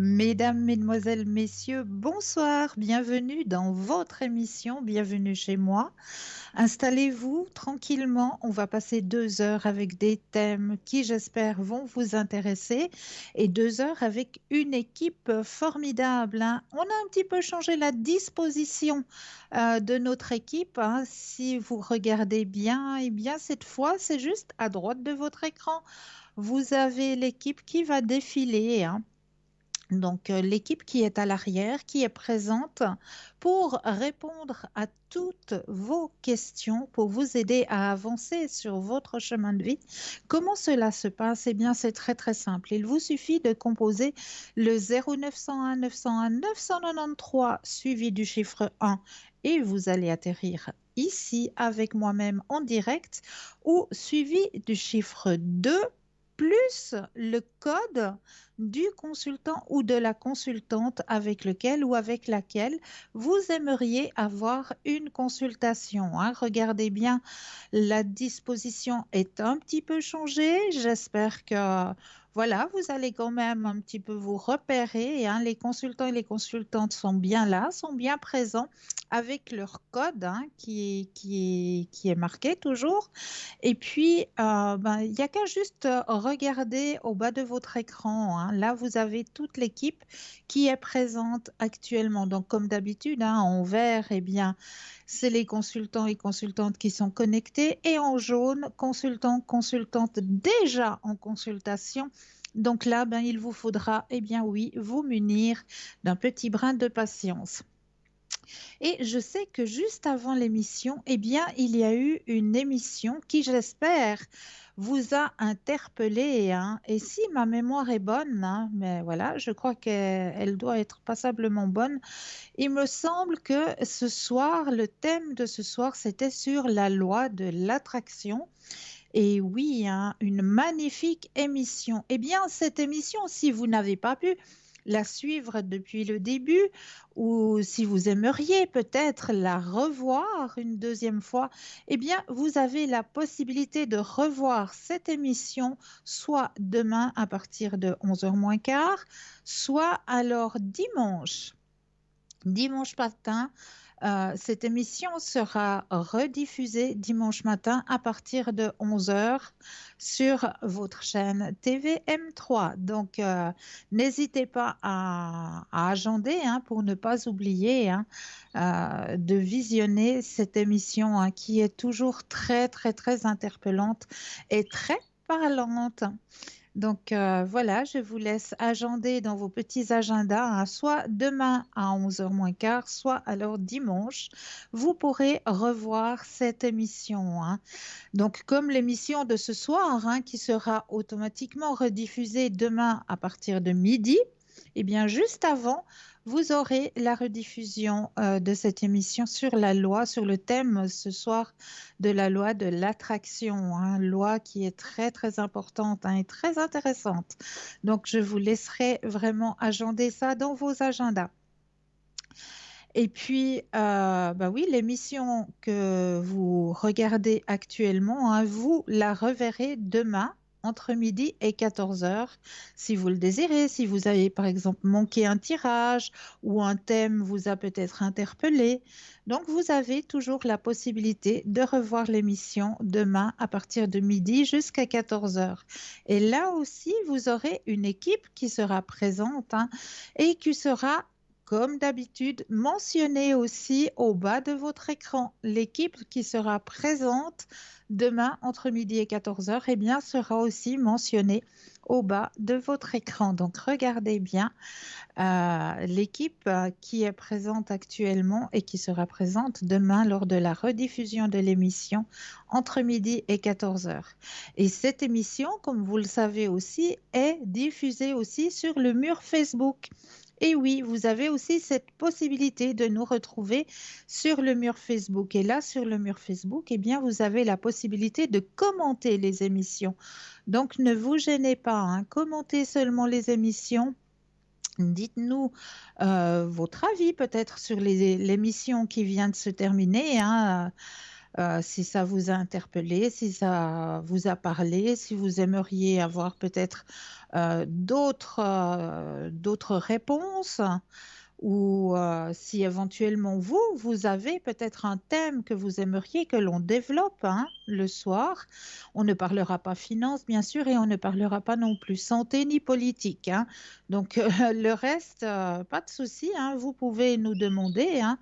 Mesdames, Mesdemoiselles, Messieurs, bonsoir, bienvenue dans votre émission, bienvenue chez moi. Installez-vous tranquillement, on va passer 2 heures avec des thèmes qui, j'espère, vont vous intéresser et 2 heures avec une équipe formidable, hein. On a un petit peu changé la disposition de notre équipe, hein. Si vous regardez bien, eh bien cette fois, c'est juste à droite de votre écran. Vous avez l'équipe qui va défiler, hein. Donc, l'équipe qui est à l'arrière, qui est présente pour répondre à toutes vos questions, pour vous aider à avancer sur votre chemin de vie. Comment cela se passe? Eh bien, c'est très très simple. Il vous suffit de composer le 0901 901 993 suivi du chiffre 1 et vous allez atterrir ici avec moi-même en direct ou suivi du chiffre 2 plus le code du consultant ou de la consultante avec lequel ou avec laquelle vous aimeriez avoir une consultation, hein. Regardez bien, la disposition est un petit peu changée. J'espère que voilà, vous allez quand même un petit peu vous repérer, hein. Les consultants et les consultantes sont bien là, sont bien présents avec leur code, hein, qui est marqué toujours. Et puis, il n'y a qu'à juste regarder au bas de votre écran, hein. Là, vous avez toute l'équipe qui est présente actuellement. Donc, comme d'habitude, hein, en vert, eh bien, c'est les consultants et consultantes qui sont connectés. Et en jaune, consultants, consultantes déjà en consultation. Donc là, il vous faudra, eh bien oui, vous munir d'un petit brin de patience. Et je sais que juste avant l'émission, eh bien, il y a eu une émission qui, j'espère, vous a interpellé, hein. Et si ma mémoire est bonne, hein, mais voilà, je crois qu'elle doit être passablement bonne. Il me semble que ce soir, le thème de ce soir, c'était sur la loi de l'attraction. Et oui, hein, une magnifique émission. Eh bien, cette émission, si vous n'avez pas pu la suivre depuis le début, ou si vous aimeriez peut-être la revoir une deuxième fois, eh bien, vous avez la possibilité de revoir cette émission soit demain à partir de 11h moins quart, soit alors dimanche matin. Cette émission sera rediffusée dimanche matin à partir de 11 heures sur votre chaîne TVM3. Donc, n'hésitez pas à agender, hein, pour ne pas oublier, hein, de visionner cette émission, hein, qui est toujours très, très, très interpellante et très parlante. Donc voilà, je vous laisse agender dans vos petits agendas, hein, soit demain à 11h moins quart, soit alors dimanche. Vous pourrez revoir cette émission, hein. Donc comme l'émission de ce soir, hein, qui sera automatiquement rediffusée demain à partir de midi, eh bien juste avant, vous aurez la rediffusion de cette émission sur la loi, sur le thème ce soir de la loi de l'attraction, hein, loi qui est très très importante, hein, et très intéressante. Donc je vous laisserai vraiment agender ça dans vos agendas. Et puis, oui, l'émission que vous regardez actuellement, hein, vous la reverrez demain entre midi et 14 heures, si vous le désirez. Si vous avez, par exemple, manqué un tirage ou un thème vous a peut-être interpellé. Donc, vous avez toujours la possibilité de revoir l'émission demain à partir de midi jusqu'à 14 heures. Et là aussi, vous aurez une équipe qui sera présente, hein, et qui sera comme d'habitude, mentionnez aussi au bas de votre écran l'équipe qui sera présente demain entre midi et 14 heures, eh bien, sera aussi mentionnée au bas de votre écran. Donc, regardez bien l'équipe qui est présente actuellement et qui sera présente demain lors de la rediffusion de l'émission entre midi et 14 heures. Et cette émission, comme vous le savez aussi, est diffusée aussi sur le mur Facebook. Et oui, vous avez aussi cette possibilité de nous retrouver sur le mur Facebook. Et là, sur le mur Facebook, eh bien, vous avez la possibilité de commenter les émissions. Donc, ne vous gênez pas, hein, commentez seulement les émissions. Dites-nous votre avis peut-être sur l'émission qui vient de se terminer, hein. si ça vous a interpellé, si ça vous a parlé, si vous aimeriez avoir peut-être d'autres réponses ou si éventuellement vous, vous avez peut-être un thème que vous aimeriez que l'on développe hein, le soir. On ne parlera pas finance, bien sûr, et on ne parlera pas non plus santé ni politique. Hein. Donc, le reste, pas de souci, hein, vous pouvez nous demander hein,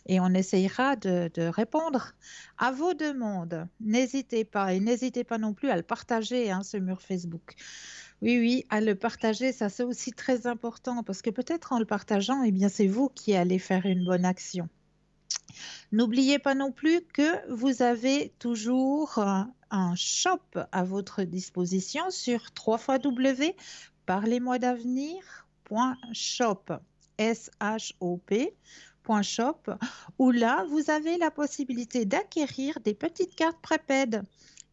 et on essayera de répondre à vos demandes. N'hésitez pas et n'hésitez pas non plus à le partager, hein, ce mur Facebook. Oui, oui, à le partager, ça c'est aussi très important parce que peut-être en le partageant, eh bien, c'est vous qui allez faire une bonne action. N'oubliez pas non plus que vous avez toujours un shop à votre disposition sur www.parlez-moi-d'avenir.shop, S-H-O-P, .shop, où là, vous avez la possibilité d'acquérir des petites cartes prépaides.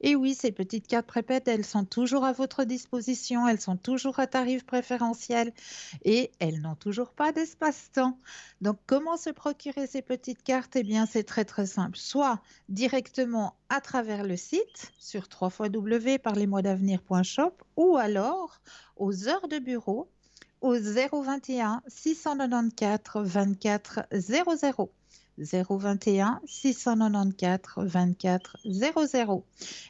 Et oui, ces petites cartes prépaides, elles sont toujours à votre disposition, elles sont toujours à tarif préférentiel et elles n'ont toujours pas d'espace-temps. Donc, comment se procurer ces petites cartes? Eh bien, c'est très, très simple. Soit directement à travers le site sur www.parlez-moi-d'avenir.shop ou alors aux heures de bureau au 021 694 24 00. 021 694 24 00.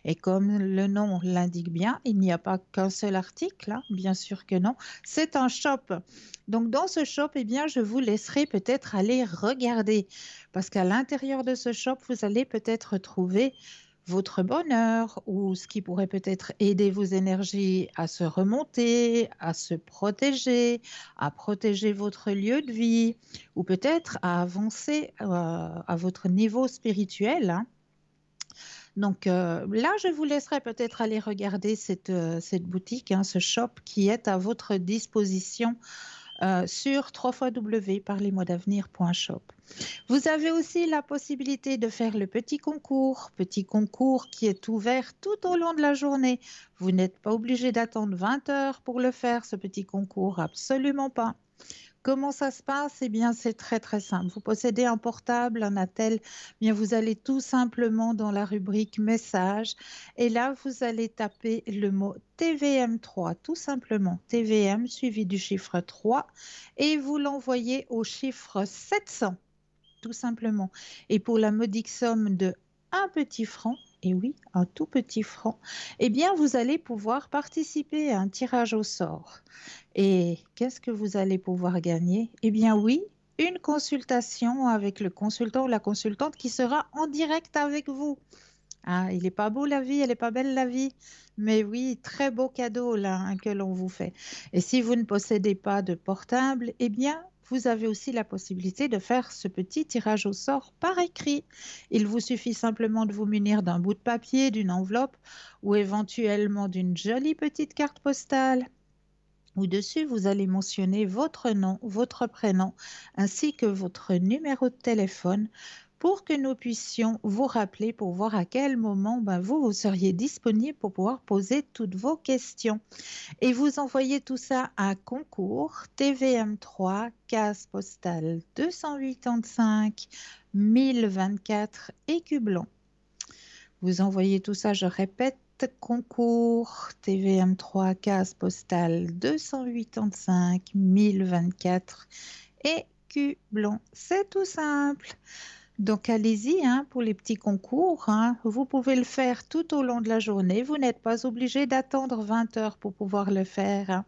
Et comme le nom l'indique bien, il n'y a pas qu'un seul article, hein, bien sûr que non, c'est un shop. Donc dans ce shop, eh bien, je vous laisserai peut-être aller regarder parce qu'à l'intérieur de ce shop, vous allez peut-être trouver votre bonheur ou ce qui pourrait peut-être aider vos énergies à se remonter, à se protéger, à protéger votre lieu de vie ou peut-être à avancer à votre niveau spirituel. Hein. Donc là, je vous laisserai peut-être aller regarder cette boutique, hein, ce shop qui est à votre disposition sur www.parlez-moi-d'avenir.shop. Vous avez aussi la possibilité de faire le petit concours qui est ouvert tout au long de la journée. Vous n'êtes pas obligé d'attendre 20 heures pour le faire, ce petit concours, absolument pas. Comment ça se passe? Eh bien, c'est très très simple. Vous possédez un portable, un attel, eh bien vous allez tout simplement dans la rubrique messages et là vous allez taper le mot TVM3, tout simplement TVM suivi du chiffre 3 et vous l'envoyez au chiffre 700, tout simplement. Et pour la modique somme de un petit franc, et oui, un tout petit franc, eh bien vous allez pouvoir participer à un tirage au sort. Et qu'est-ce que vous allez pouvoir gagner? Eh bien oui, une consultation avec le consultant ou la consultante qui sera en direct avec vous. Ah, il n'est pas beau la vie, elle n'est pas belle la vie. Mais oui, très beau cadeau là hein, que l'on vous fait. Et si vous ne possédez pas de portable, eh bien, vous avez aussi la possibilité de faire ce petit tirage au sort par écrit. Il vous suffit simplement de vous munir d'un bout de papier, d'une enveloppe ou éventuellement d'une jolie petite carte postale. Au-dessus, vous allez mentionner votre nom, votre prénom, ainsi que votre numéro de téléphone pour que nous puissions vous rappeler pour voir à quel moment vous seriez disponible pour pouvoir poser toutes vos questions. Et vous envoyez tout ça à concours TVM3, case postale 285 1024 Écu Blanc. Vous envoyez tout ça, je répète, concours TVM3, case postale 285 1024 Écu Blanc. C'est tout simple. Donc allez-y hein, pour les petits concours. Hein. Vous pouvez le faire tout au long de la journée. Vous n'êtes pas obligé d'attendre 20 heures pour pouvoir le faire. Hein.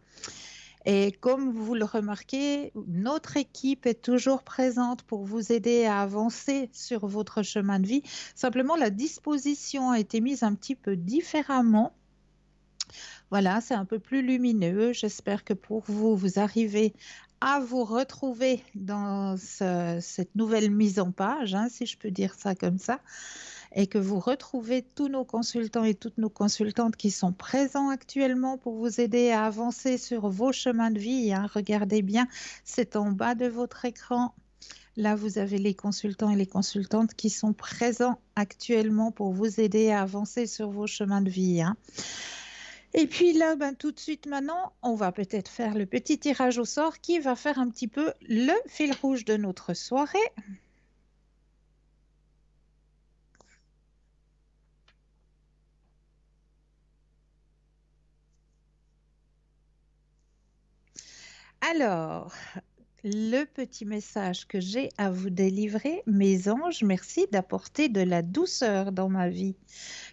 Et comme vous le remarquez, notre équipe est toujours présente pour vous aider à avancer sur votre chemin de vie. Simplement, la disposition a été mise un petit peu différemment. Voilà, c'est un peu plus lumineux. J'espère que pour vous, vous arrivez à vous retrouver dans cette nouvelle mise en page, hein, si je peux dire ça comme ça, et que vous retrouvez tous nos consultants et toutes nos consultantes qui sont présents actuellement pour vous aider à avancer sur vos chemins de vie. Hein. Regardez bien, c'est en bas de votre écran. Là, vous avez les consultants et les consultantes qui sont présents actuellement pour vous aider à avancer sur vos chemins de vie. Hein. Et puis là, tout de suite maintenant, on va peut-être faire le petit tirage au sort qui va faire un petit peu le fil rouge de notre soirée. Alors, le petit message que j'ai à vous délivrer, mes anges, merci d'apporter de la douceur dans ma vie.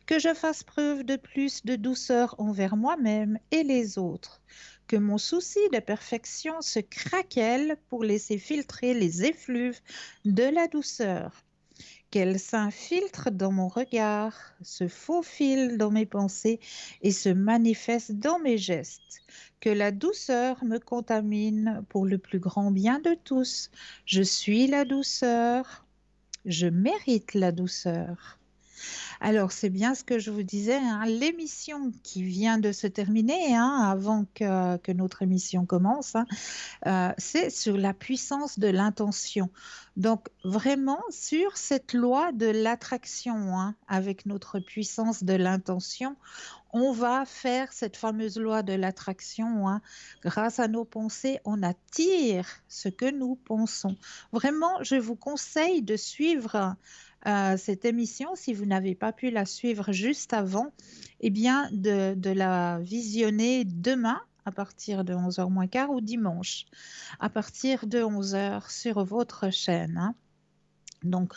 Que je fasse preuve de plus de douceur envers moi-même et les autres. Que mon souci de perfection se craquelle pour laisser filtrer les effluves de la douceur. Qu'elle s'infiltre dans mon regard, se faufile dans mes pensées et se manifeste dans mes gestes. Que la douceur me contamine pour le plus grand bien de tous. Je suis la douceur, je mérite la douceur. Alors, c'est bien ce que je vous disais, hein, l'émission qui vient de se terminer, hein, avant que notre émission commence, hein, c'est sur la puissance de l'intention. Donc, vraiment, sur cette loi de l'attraction, hein, avec notre puissance de l'intention, on va faire cette fameuse loi de l'attraction, hein. Grâce à nos pensées, on attire ce que nous pensons. Vraiment, je vous conseille de suivre cette émission. Si vous n'avez pas pu la suivre juste avant, eh bien, de la visionner demain à partir de 11h moins quart ou dimanche à partir de 11h sur votre chaîne, hein. Donc,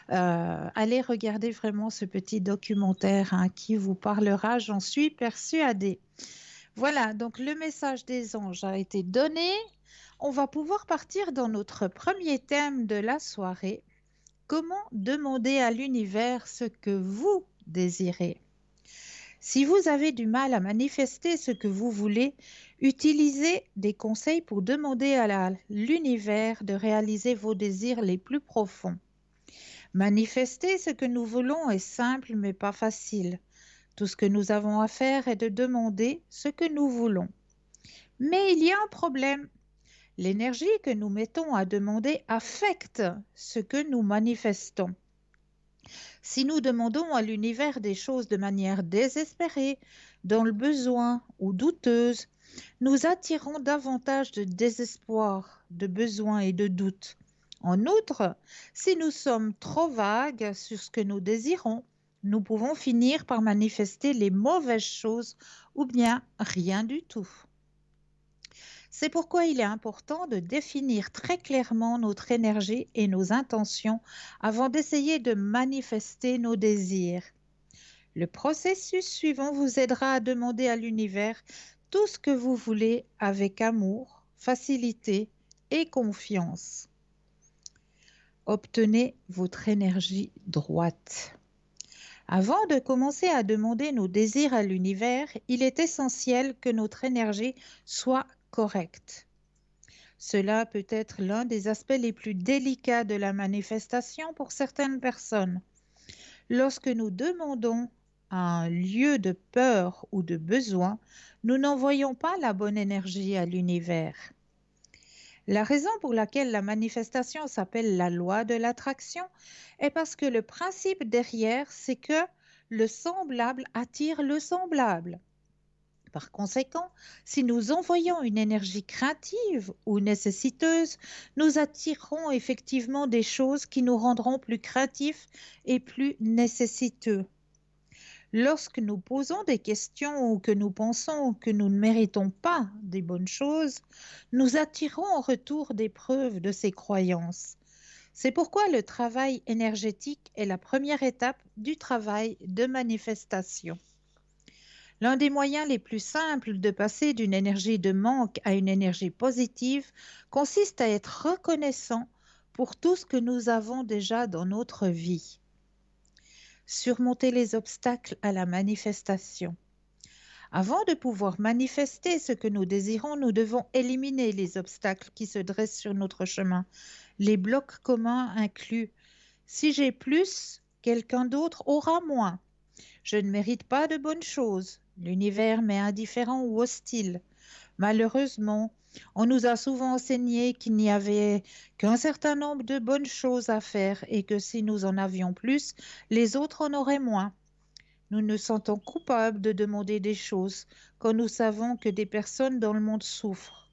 allez regarder vraiment ce petit documentaire, hein, qui vous parlera, j'en suis persuadée. Voilà, donc le message des anges a été donné. On va pouvoir partir dans notre premier thème de la soirée. Comment demander à l'univers ce que vous désirez? Si vous avez du mal à manifester ce que vous voulez, utilisez des conseils pour demander à l'univers de réaliser vos désirs les plus profonds. Manifester ce que nous voulons est simple mais pas facile. Tout ce que nous avons à faire est de demander ce que nous voulons. Mais il y a un problème. L'énergie que nous mettons à demander affecte ce que nous manifestons. Si nous demandons à l'univers des choses de manière désespérée, dans le besoin ou douteuse, nous attirons davantage de désespoir, de besoin et de doute. En outre, si nous sommes trop vagues sur ce que nous désirons, nous pouvons finir par manifester les mauvaises choses ou bien rien du tout. C'est pourquoi il est important de définir très clairement notre énergie et nos intentions avant d'essayer de manifester nos désirs. Le processus suivant vous aidera à demander à l'univers tout ce que vous voulez avec amour, facilité et confiance. Obtenez votre énergie droite. Avant de commencer à demander nos désirs à l'univers, il est essentiel que notre énergie soit correcte. Cela peut être l'un des aspects les plus délicats de la manifestation pour certaines personnes. Lorsque nous demandons à un lieu de peur ou de besoin, nous n'envoyons pas la bonne énergie à l'univers. La raison pour laquelle la manifestation s'appelle la loi de l'attraction est parce que le principe derrière, c'est que le semblable attire le semblable. Par conséquent, si nous envoyons une énergie craintive ou nécessiteuse, nous attirerons effectivement des choses qui nous rendront plus craintifs et plus nécessiteux. Lorsque nous posons des questions ou que nous pensons que nous ne méritons pas des bonnes choses, nous attirons en retour des preuves de ces croyances. C'est pourquoi le travail énergétique est la première étape du travail de manifestation. L'un des moyens les plus simples de passer d'une énergie de manque à une énergie positive consiste à être reconnaissant pour tout ce que nous avons déjà dans notre vie. Surmonter les obstacles à la manifestation. Avant de pouvoir manifester ce que nous désirons, nous devons éliminer les obstacles qui se dressent sur notre chemin. Les blocs communs incluent: si j'ai plus, quelqu'un d'autre aura moins. Je ne mérite pas de bonnes choses. L'univers m'est indifférent ou hostile. Malheureusement, on nous a souvent enseigné qu'il n'y avait qu'un certain nombre de bonnes choses à faire et que si nous en avions plus, les autres en auraient moins. Nous nous sentons coupables de demander des choses quand nous savons que des personnes dans le monde souffrent.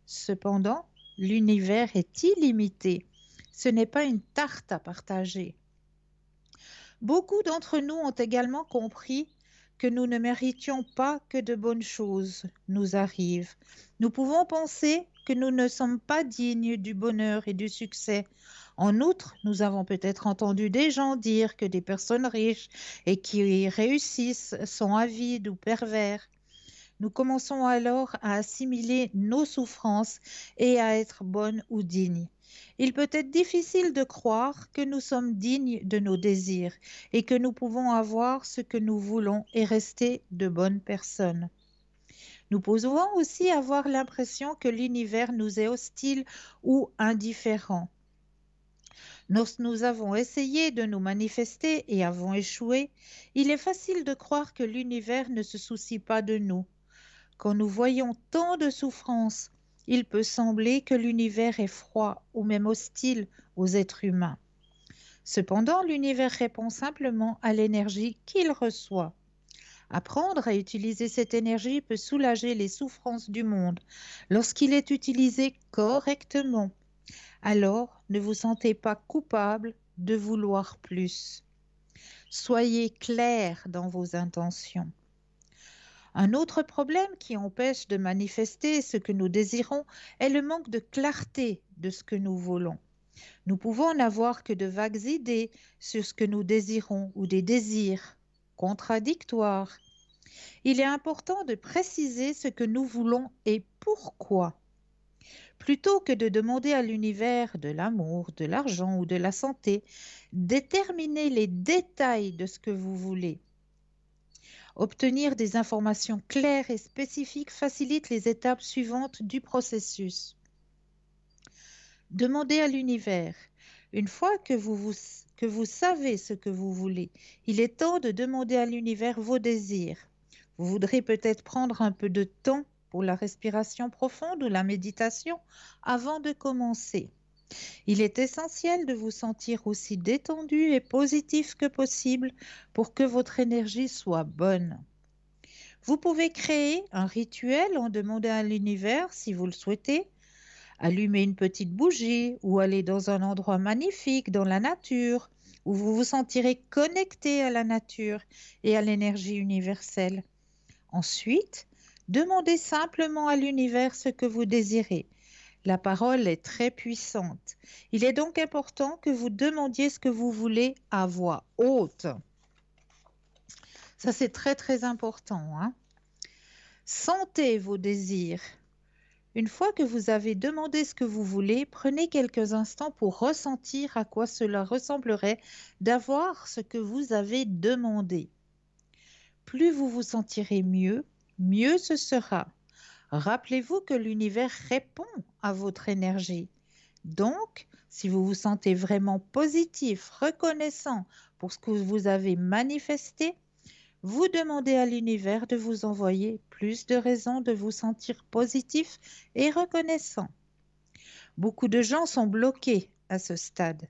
Cependant, l'univers est illimité. Ce n'est pas une tarte à partager. Beaucoup d'entre nous ont également compris que nous ne méritions pas que de bonnes choses nous arrivent. Nous pouvons penser que nous ne sommes pas dignes du bonheur et du succès. En outre, nous avons peut-être entendu des gens dire que des personnes riches et qui réussissent sont avides ou pervers. Nous commençons alors à assimiler nos souffrances et à être bonnes ou dignes. Il peut être difficile de croire que nous sommes dignes de nos désirs et que nous pouvons avoir ce que nous voulons et rester de bonnes personnes. Nous pouvons aussi avoir l'impression que l'univers nous est hostile ou indifférent. Lorsque nous avons essayé de nous manifester et avons échoué, il est facile de croire que l'univers ne se soucie pas de nous. Quand nous voyons tant de souffrances, il peut sembler que l'univers est froid ou même hostile aux êtres humains. Cependant, l'univers répond simplement à l'énergie qu'il reçoit. Apprendre à utiliser cette énergie peut soulager les souffrances du monde lorsqu'il est utilisé correctement. Alors, ne vous sentez pas coupable de vouloir plus. Soyez clair dans vos intentions. Un autre problème qui empêche de manifester ce que nous désirons est le manque de clarté de ce que nous voulons. Nous pouvons n'avoir que de vagues idées sur ce que nous désirons ou des désirs contradictoires. Il est important de préciser ce que nous voulons et pourquoi. Plutôt que de demander à l'univers de l'amour, de l'argent ou de la santé, déterminez les détails de ce que vous voulez. Obtenir des informations claires et spécifiques facilite les étapes suivantes du processus. Demandez à l'univers. Une fois que vous savez ce que vous voulez, il est temps de demander à l'univers vos désirs. Vous voudrez peut-être prendre un peu de temps pour la respiration profonde ou la méditation avant de commencer. Il est essentiel de vous sentir aussi détendu et positif que possible pour que votre énergie soit bonne. Vous pouvez créer un rituel en demandant à l'univers si vous le souhaitez. Allumer une petite bougie ou aller dans un endroit magnifique dans la nature où vous vous sentirez connecté à la nature et à l'énergie universelle. Ensuite, demandez simplement à l'univers ce que vous désirez. La parole est très puissante. Il est donc important que vous demandiez ce que vous voulez à voix haute. Ça, c'est très, très important, hein. Sentez vos désirs. Une fois que vous avez demandé ce que vous voulez, prenez quelques instants pour ressentir à quoi cela ressemblerait d'avoir ce que vous avez demandé. Plus vous vous sentirez mieux, mieux ce sera. Rappelez-vous que l'univers répond à votre énergie. Donc, si vous vous sentez vraiment positif, reconnaissant pour ce que vous avez manifesté, vous demandez à l'univers de vous envoyer plus de raisons de vous sentir positif et reconnaissant. Beaucoup de gens sont bloqués à ce stade.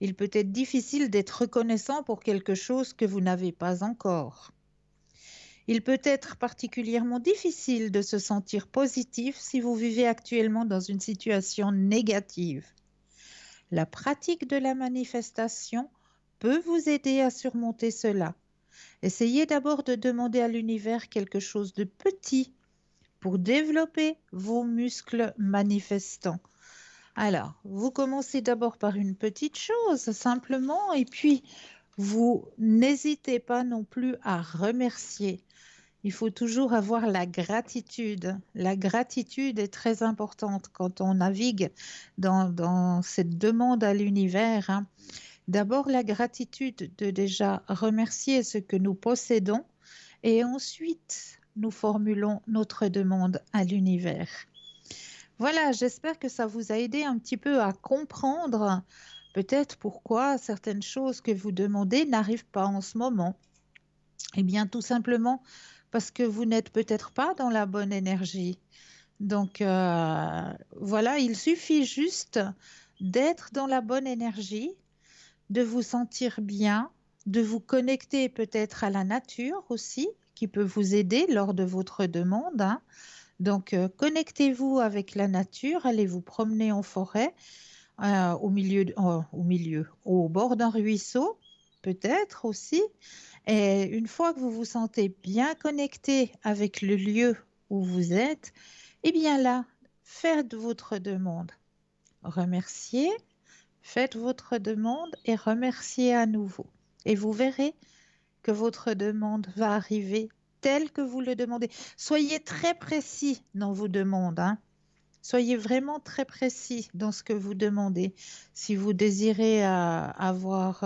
Il peut être difficile d'être reconnaissant pour quelque chose que vous n'avez pas encore. Il peut être particulièrement difficile de se sentir positif si vous vivez actuellement dans une situation négative. La pratique de la manifestation peut vous aider à surmonter cela. Essayez d'abord de demander à l'univers quelque chose de petit pour développer vos muscles manifestants. Alors, vous commencez d'abord par une petite chose, simplement, et puis vous n'hésitez pas non plus à remercier. Il faut toujours avoir la gratitude. La gratitude est très importante quand on navigue dans cette demande à l'univers, hein. D'abord, la gratitude de déjà remercier ce que nous possédons et ensuite, nous formulons notre demande à l'univers. Voilà, j'espère que ça vous a aidé un petit peu à comprendre peut-être pourquoi certaines choses que vous demandez n'arrivent pas en ce moment. Eh bien, tout simplement parce que vous n'êtes peut-être pas dans la bonne énergie. Donc, voilà, il suffit juste d'être dans la bonne énergie, de vous sentir bien, de vous connecter peut-être à la nature aussi, qui peut vous aider lors de votre demande, hein. Donc, connectez-vous avec la nature, allez vous promener en forêt, au bord d'un ruisseau, peut-être aussi. Et une fois que vous vous sentez bien connecté avec le lieu où vous êtes, eh bien là, faites votre demande. Remerciez, faites votre demande et remerciez à nouveau. Et vous verrez que votre demande va arriver telle que vous le demandez. Soyez très précis dans vos demandes, hein. Soyez vraiment très précis dans ce que vous demandez. Si vous désirez avoir,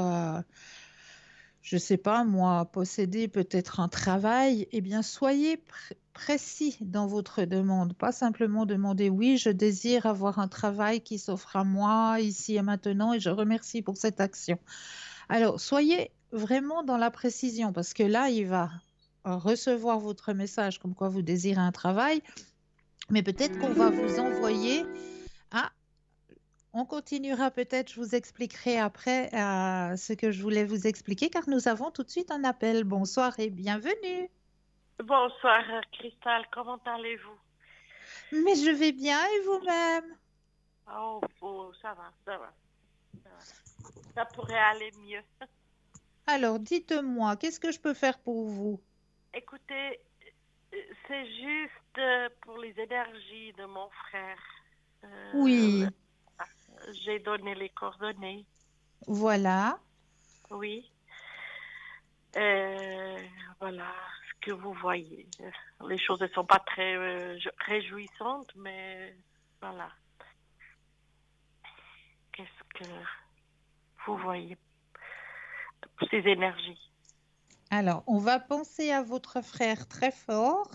je ne sais pas moi, posséder peut-être un travail, eh bien soyez précis dans votre demande. Pas simplement demander oui, je désire avoir un travail qui s'offre à moi ici et maintenant et je remercie pour cette action. Alors, soyez vraiment dans la précision parce que là, il va recevoir votre message comme quoi vous désirez un travail, mais peut-être qu'on va vous envoyer. Ah, on continuera peut-être, je vous expliquerai après ce que je voulais vous expliquer car nous avons tout de suite un appel. Bonsoir et bienvenue. Bonsoir, Cristal, comment allez-vous? Mais je vais bien et vous-même? Oh, ça va, ça va, ça va. Ça pourrait aller mieux. Alors, dites-moi, qu'est-ce que je peux faire pour vous? Écoutez, c'est juste pour les énergies de mon frère. Euh, Oui, j'ai donné les coordonnées, voilà. oui. Euh, voilà ce que vous voyez. Les choses ne sont pas très réjouissantes, mais voilà. Qu'est-ce que vous voyez pour ces énergies? Alors, on va penser à votre frère très fort.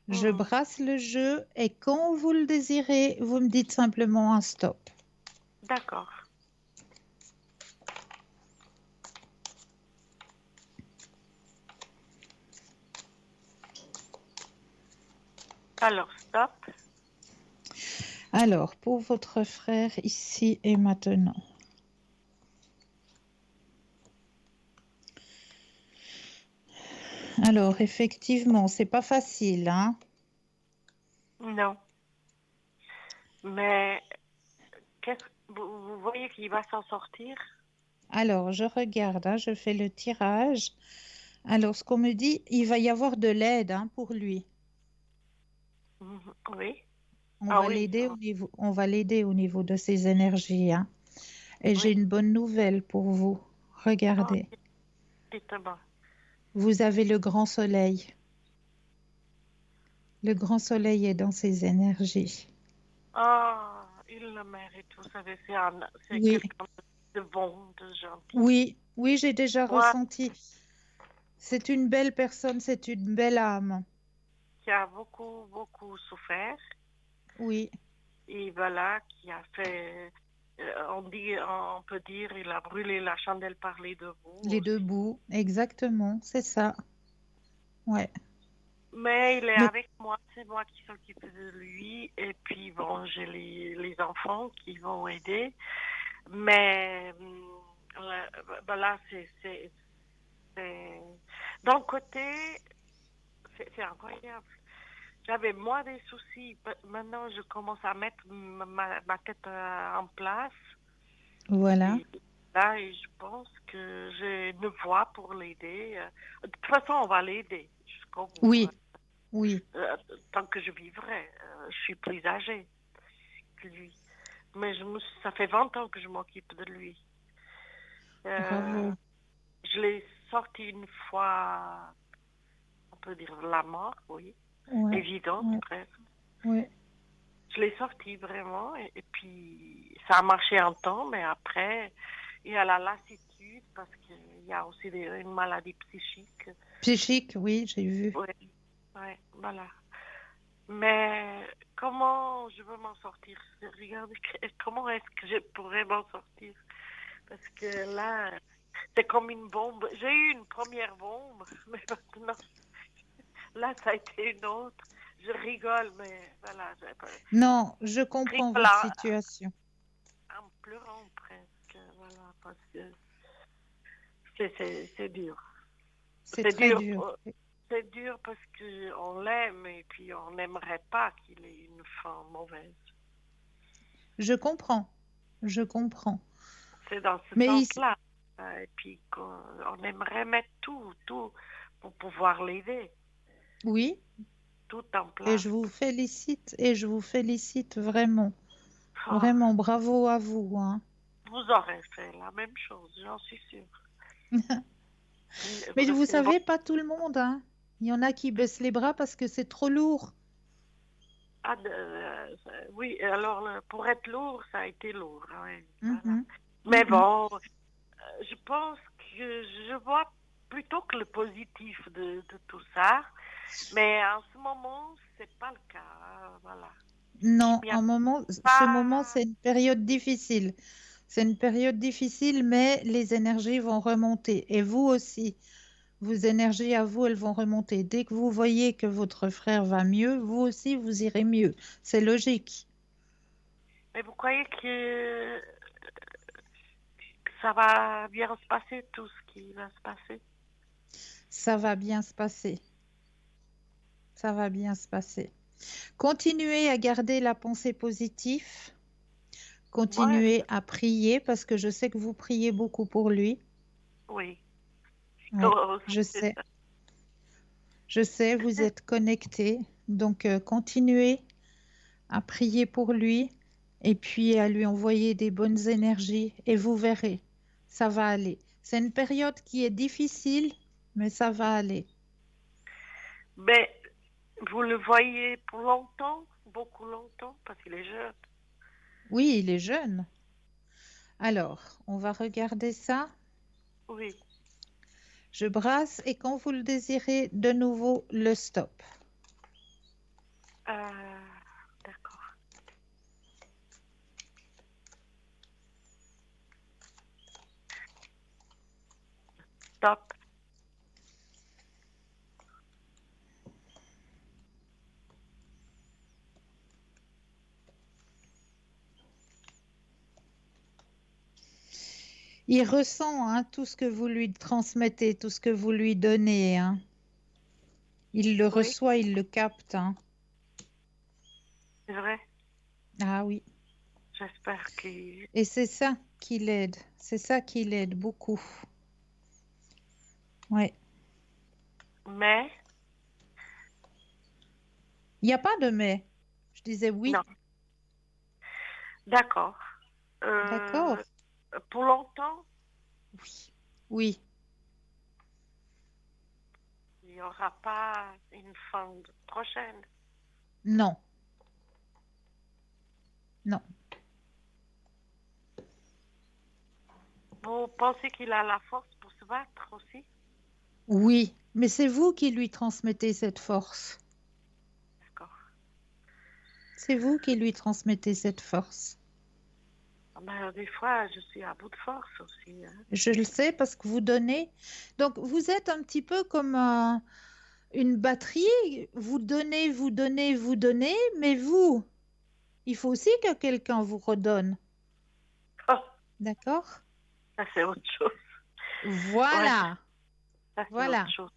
Je Hmm, brasse le jeu et quand vous le désirez, vous me dites simplement un stop. d'accord. Alors, stop. Alors, pour votre frère, ici et maintenant. Alors, effectivement, c'est pas facile, hein? Non. Mais vous voyez qu'il va s'en sortir? Alors, je regarde, hein, je fais le tirage. Alors, ce qu'on me dit, il va y avoir de l'aide, hein, pour lui. Mhm. Oui. On Ah va oui. l'aider on va l'aider au niveau de ses énergies, hein. Et j'ai Oui. une bonne nouvelle pour vous. Oh, Regardez, dites-moi. vous avez le grand soleil. Le grand soleil est dans ses énergies. Ah, il le mérite, vous savez, c'est Oui, quelqu'un de bon, de gentil. oui, oui, j'ai déjà Moi, ressenti. C'est une belle personne, c'est une belle âme. qui a beaucoup, beaucoup souffert, Oui, et voilà, qui a fait, on peut dire, il a brûlé la chandelle par les deux bouts les deux aussi. bouts, exactement, c'est ça. Ouais. Mais il est Mais avec moi, c'est moi qui s'occupe de lui. Et puis, bon, j'ai les enfants qui vont aider. Mais ben là, c'est- d'un côté, c'est incroyable. J'avais moins des soucis. Maintenant, je commence à mettre ma tête en place. voilà. Et là, je pense que j'ai une voie pour l'aider. De toute façon, on va l'aider jusqu'au bout. Oui, oui, Euh, tant que je vivrai. Je suis plus âgée que lui. Mais ça fait 20 ans que je m'occupe de lui. Euh, bravo. je l'ai sorti une fois, on peut dire la mort, oui, Ouais, évidente ouais, presque. ouais. Je l'ai sorti vraiment et puis ça a marché un temps, mais après, il y a la lassitude parce qu'il y a aussi une maladie psychique. Psychique, oui, j'ai vu. Oui, ouais, voilà. Mais comment je veux m'en sortir? Regardez, comment est-ce que je pourrais m'en sortir? Parce que là, c'est comme une bombe. J'ai eu une première bombe, mais maintenant, là, ça a été une autre. Je rigole, mais voilà, Non, je je comprends rigole votre situation. en pleurant presque, voilà, parce que c'est dur. C'est C'est très dur, dur. c'est dur parce qu'on l'aime et puis on n'aimerait pas qu'il ait une fin mauvaise. Je comprends, je comprends. C'est dans ce Mais sens-là. Et puis on aimerait mettre tout pour pouvoir l'aider. oui, tout en Et place. je vous félicite vraiment. Ah, Vraiment, bravo à vous, hein. vous aurez fait la même chose, j'en suis sûre. Mais Le vous symbole. savez, pas tout le monde, hein. Il y en a qui baissent les bras parce que c'est trop lourd. Oui, alors pour être lourd, ça a été lourd. Oui, voilà. Mhm, Mais mhm. bon, je pense que je vois plutôt que le positif de tout ça. Mais en ce moment, c'est pas le cas. Voilà. Non, Il n'y a un moment, ce moment, pas. c'est une période difficile. C'est une période difficile, mais les énergies vont remonter. Et vous aussi, vos énergies à vous, elles vont remonter. Dès que vous voyez que votre frère va mieux, vous aussi, vous irez mieux. C'est logique. Mais vous croyez que ça va bien se passer, tout ce qui va se passer? Ça va bien se passer. Ça va bien se passer. Continuez à garder la pensée positive. Moi, Continuez à prier parce que je sais que vous priez beaucoup pour lui. oui. Oui, Oh, je c'est sais. ça. Je sais, vous êtes connectés. Donc, continuez à prier pour lui et puis à lui envoyer des bonnes énergies et vous verrez, ça va aller. C'est une période qui est difficile, mais ça va aller. Mais vous le voyez pour longtemps, beaucoup longtemps, parce qu'il est jeune. Oui, il est jeune. Alors, on va regarder ça. Oui. Je brasse et quand vous le désirez, de nouveau le stop. Euh, d'accord. Top. Il ressent hein, tout ce que vous lui transmettez, tout ce que vous lui donnez. Hein. Il le Oui, reçoit, il le capte. Hein. c'est vrai. Ah oui. J'espère qu'il. Et c'est ça qui l'aide. C'est ça qui l'aide beaucoup. Ouais. Mais, Il n'y a pas de mais. Je disais oui. non. D'accord. D'accord. Euh, pour longtemps, Oui. Oui. il n'y aura pas une fin prochaine. Non. Non. Vous pensez qu'il a la force pour se battre aussi? Oui. Mais c'est vous qui lui transmettez cette force. D'accord. C'est vous qui lui transmettez cette force. Ah ben, des fois, je suis à bout de force aussi, hein. Je le sais parce que vous donnez. Donc, vous êtes un petit peu comme une batterie. Vous donnez, vous donnez, vous donnez, mais vous, il faut aussi que quelqu'un vous redonne. Oh, D'accord? ça c'est autre chose. Ouais, Voilà. ça c'est autre Voilà. chose.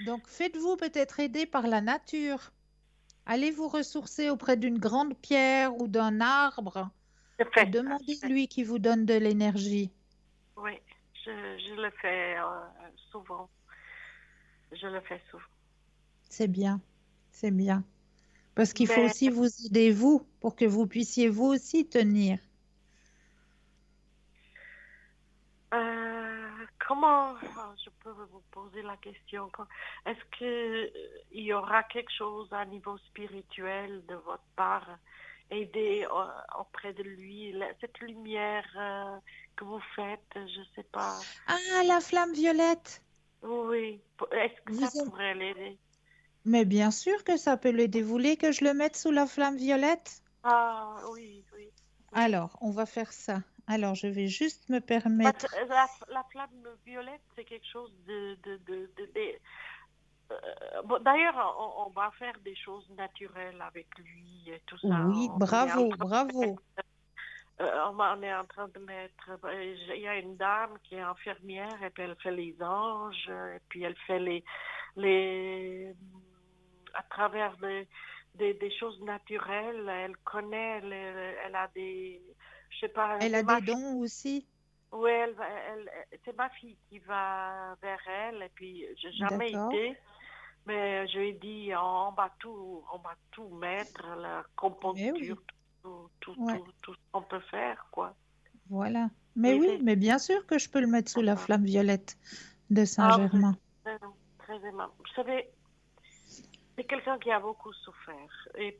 Donc, faites-vous peut-être aider par la nature. Allez vous ressourcer auprès d'une grande pierre ou d'un arbre Je et fais ça. demandez-lui qui vous donne de l'énergie. Oui, je le fais souvent. Je le fais souvent. C'est bien, c'est bien. Parce qu'il faut Mais aussi vous aider, vous, pour que vous puissiez vous aussi tenir. comment je peux vous poser la question? Est-ce que il y aura quelque chose à niveau spirituel de votre part, aider auprès de lui, cette lumière que vous faites, je sais pas. Ah, la flamme violette. Oui, est-ce que Vous ça êtes... pourrait l'aider? Mais bien sûr que ça peut l'aider. Vous voulez que je le mette sous la flamme violette? Ah oui, oui, oui. Alors, on va faire ça. Alors, je vais juste me Parce que permettre. la flamme violette, c'est quelque chose bon, d'ailleurs, on va faire des choses naturelles avec lui et tout ça. Oui, On est en bravo, train bravo. on est en train de mettre. Il y a une dame qui est infirmière et puis elle fait les anges et puis elle fait les à travers des choses naturelles. Elle connaît, elle a des, je sais pas, Elle mais a ma des fille. dons aussi. Oui, c'est ma fille qui va vers elle et puis j'ai jamais D'accord. été. Mais je lui ai dit, on va tout mettre, la Mais oui, composture, ouais, tout ce qu'on peut faire, quoi. voilà. Mais oui, Aider. mais bien sûr que je peux le mettre sous la flamme violette de Ah, vous êtes Saint-Germain. très, très aimable. Vous savez, c'est quelqu'un qui a beaucoup souffert. Oui, Et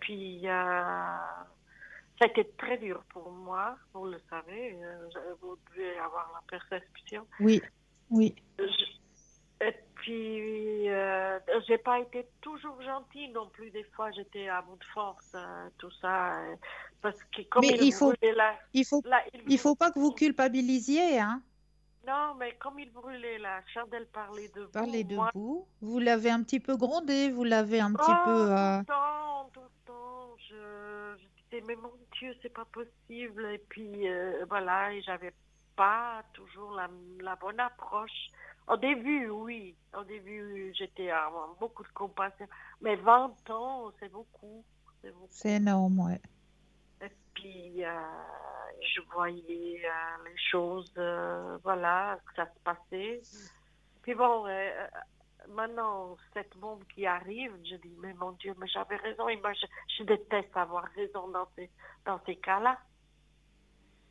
puis, ça a été très dur pour moi, vous le savez, vous devez avoir la perception. oui, oui. Je- Et puis, j'ai pas été toujours gentille non plus. Des fois, j'étais à bout de force, tout ça, parce que comme Mais il brûlait il faut, là, il faut pas que vous culpabilisiez, hein. non, mais comme il brûlait la chandelle par les deux bouts, Parlez moi, debout. Vous l'avez un petit peu grondé, vous l'avez un petit oh, peu. tout le temps, je disais, mais mon Dieu, c'est pas possible. Et puis, voilà, et j'avais pas toujours la bonne approche. Au début, oui. Au début, j'étais à beaucoup de compassion. Mais 20 ans, c'est beaucoup. C'est C'est beaucoup. énorme, ouais. Et puis, je voyais les choses, voilà, que ça se passait. Puis bon, maintenant, cette bombe qui arrive, je dis, mais mon Dieu, mais j'avais raison. Et moi, je déteste avoir raison dans ces cas-là.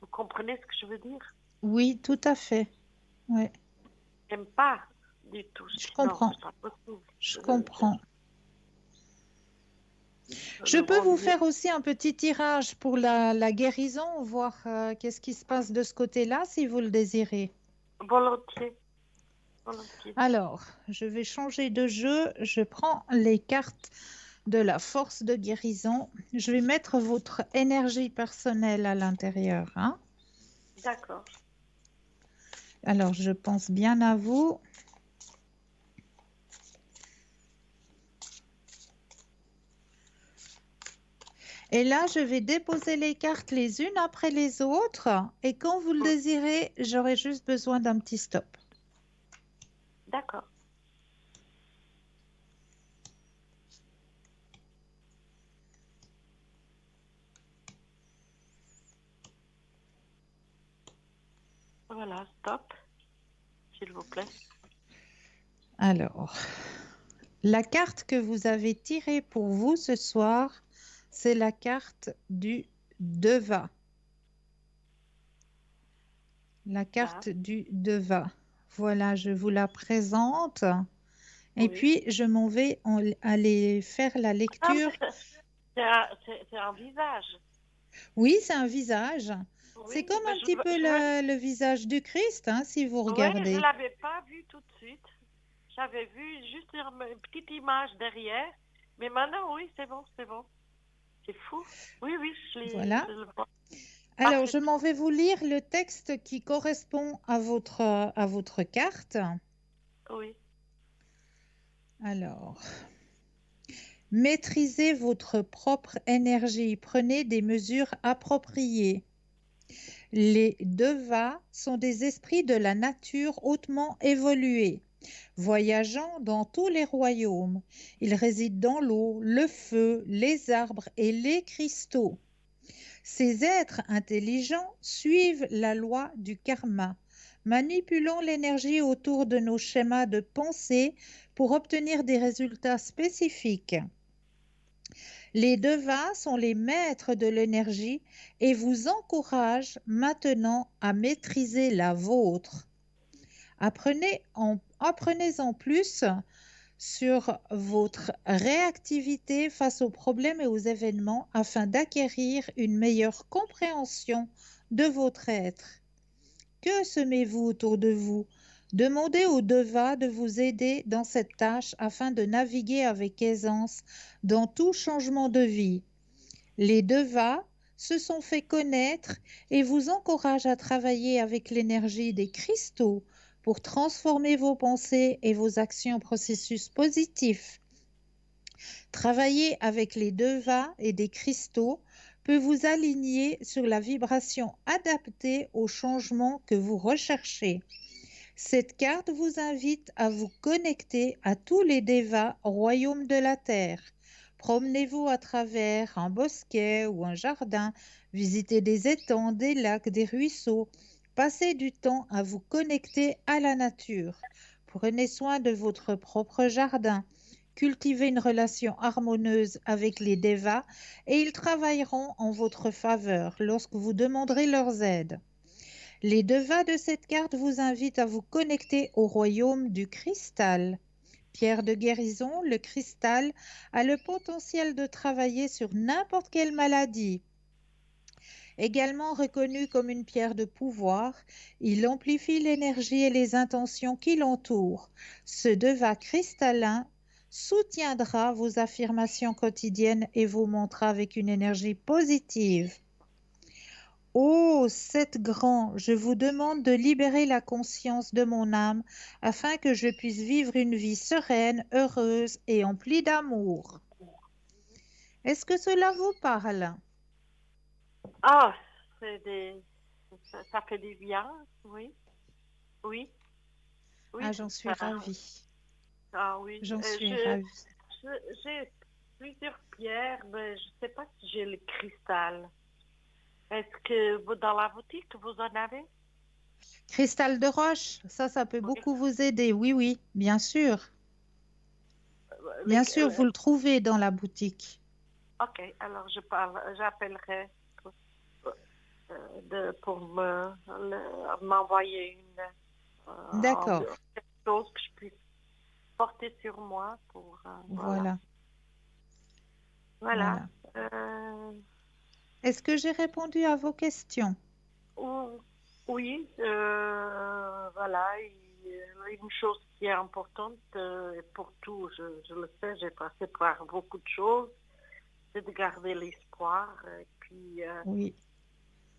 Vous comprenez ce que je veux dire? Oui, tout à fait. Ouais, J'aime pas du tout. Je je dis, non, comprends. c'est pas possible. Je Je, comprends. Je le peux bon vous Dieu. faire aussi un petit tirage pour la guérison, voir qu'est-ce qui se passe de ce côté-là, si vous le désirez. Volontiers, volontiers. Alors, je vais changer de jeu. Je prends les cartes de la force de guérison. Je vais mettre votre énergie personnelle à l'intérieur, hein. D'accord. Alors, je pense bien à vous. Et là, je vais déposer les cartes les unes après les autres. Et quand vous le Mm. désirez, j'aurai juste besoin d'un petit stop. D'accord. Voilà, stop, s'il vous plaît. Alors, la carte que vous avez tirée pour vous ce soir, c'est la carte du Deva. La Ah, carte du Deva. Voilà, je vous la présente. Et oui. puis, je m'en vais aller faire la Ah, lecture. mais c'est un visage. Oui, c'est un visage. C'est Oui, comme mais un petit peu le visage du Christ, hein, si vous ouais, je regardez. l'avais pas vu tout de suite. J'avais vu juste une petite image derrière. Mais maintenant, oui, c'est bon, c'est bon. C'est fou. Oui, oui, Voilà. je le vois. Alors, je Parfaitement. m'en vais vous lire le texte qui correspond à votre carte. Oui. Alors, maîtrisez votre propre énergie. Prenez des mesures appropriées. Les devas sont des esprits de la nature hautement évolués, voyageant dans tous les royaumes. Ils résident dans l'eau, le feu, les arbres et les cristaux. Ces êtres intelligents suivent la loi du karma, manipulant l'énergie autour de nos schémas de pensée pour obtenir des résultats spécifiques. Les devas sont les maîtres de l'énergie et vous encouragent maintenant à maîtriser la vôtre. Apprenez en plus sur votre réactivité face aux problèmes et aux événements afin d'acquérir une meilleure compréhension de votre être. Que semez-vous autour de vous? Demandez au Deva de vous aider dans cette tâche afin de naviguer avec aisance dans tout changement de vie. Les Devas se sont fait connaître et vous encouragent à travailler avec l'énergie des cristaux pour transformer vos pensées et vos actions en processus positifs. Travailler avec les devas et des cristaux peut vous aligner sur la vibration adaptée au changement que vous recherchez. Cette carte vous invite à vous connecter à tous les devas royaumes de la Terre. Promenez-vous à travers un bosquet ou un jardin, visitez des étangs, des lacs, des ruisseaux. Passez du temps à vous connecter à la nature. Prenez soin de votre propre jardin. Cultivez une relation harmonieuse avec les devas et ils travailleront en votre faveur lorsque vous demanderez leur aide. Les devas de cette carte vous invitent à vous connecter au royaume du cristal. Pierre de guérison, le cristal a le potentiel de travailler sur n'importe quelle maladie. Également reconnu comme une pierre de pouvoir, il amplifie l'énergie et les intentions qui l'entourent. Ce deva cristallin soutiendra vos affirmations quotidiennes et vous montrera avec une énergie positive. Ô sept grand, je vous demande de libérer la conscience de mon âme afin que je puisse vivre une vie sereine, heureuse et emplie d'amour. Est-ce que cela vous parle? Ah, ça fait du bien, oui, oui, Ah, oui, j'en c'est suis ça. ravie. Ah oui, J'en suis ravie. j'ai plusieurs pierres, mais je ne sais pas si j'ai le cristal. Est-ce que dans la boutique, vous en avez? Cristal de roche, ça peut Oui. beaucoup vous aider. Oui, oui, bien sûr. Les- Bien sûr, vous le trouvez dans la boutique. ok, alors j'appellerai pour m'envoyer D'accord, quelque chose que je puisse porter sur moi pour, voilà. voilà, Voilà. voilà. Euh, Est-ce que j'ai répondu à vos questions? ou- oui, voilà. Une chose qui est importante pour tout, je le sais, j'ai passé par beaucoup de choses, c'est de garder l'espoir et puis Oui,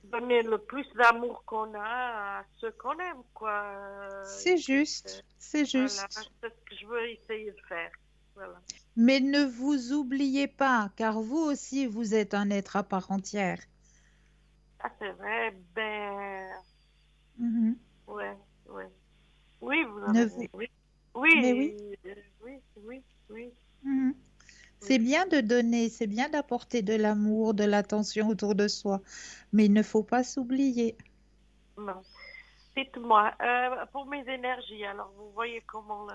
donner le plus d'amour qu'on a à ceux qu'on aime, quoi. c'est juste, c'est Voilà, juste. c'est ce que je veux essayer de faire. Voilà. Mais ne vous oubliez pas, car vous aussi, vous êtes un être à part entière. Ah, c'est vrai, ben, Mhm. ouais, ouais. Oui, vous Ne avez vous... raison. Oui, Mais oui, oui, oui, oui, mhm. C'est oui. bien de donner, c'est bien d'apporter de l'amour, de l'attention autour de soi, mais il ne faut pas s'oublier. Non. Dites-moi, pour mes énergies, alors vous voyez comment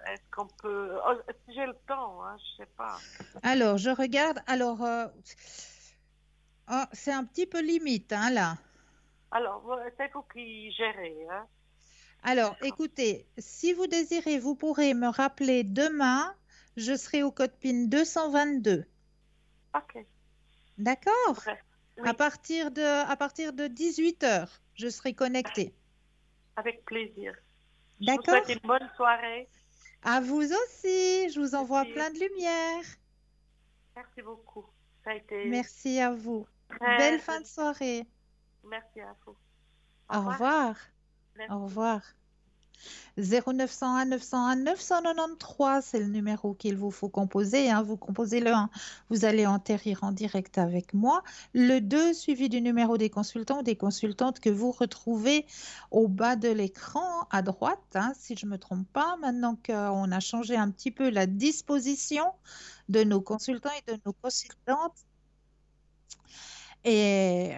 est-ce qu'on peut. Oh, si j'ai le temps, hein, je sais pas. Alors, je regarde. Alors, oh, c'est un petit peu limite, hein, là. Alors, c'est vous qui gérez, hein? Alors, D'accord. écoutez, si vous désirez, vous pourrez me rappeler demain. Je serai au code PIN 222. Ok. D'accord? Bref. À Oui, partir de 18 heures, je serai connectée. avec plaisir. Je vous souhaite D'accord? une bonne soirée. À vous aussi. Je vous Et envoie puis, plein de lumière. merci beaucoup. Ça a été Merci à vous. Belle très. fin de soirée. Merci à vous. Au Au revoir. revoir. Au Merci. revoir. 0901 901 993, c'est le numéro qu'il vous faut composer, hein. Vous composez le 1, vous allez atterrir en direct avec moi. Le 2, suivi du numéro des consultants ou des consultantes que vous retrouvez au bas de l'écran à droite, hein, si je ne me trompe pas, maintenant qu'on a changé un petit peu la disposition de nos consultants et de nos consultantes. Et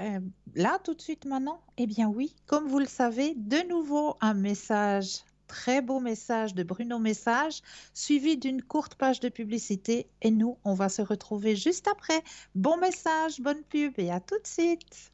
là, tout de suite maintenant, eh bien oui, comme vous le savez, de nouveau un message, très beau message de Bruno Message, suivi d'une courte page de publicité. Et nous, on va se retrouver juste après. Bon message, bonne pub et à tout de suite.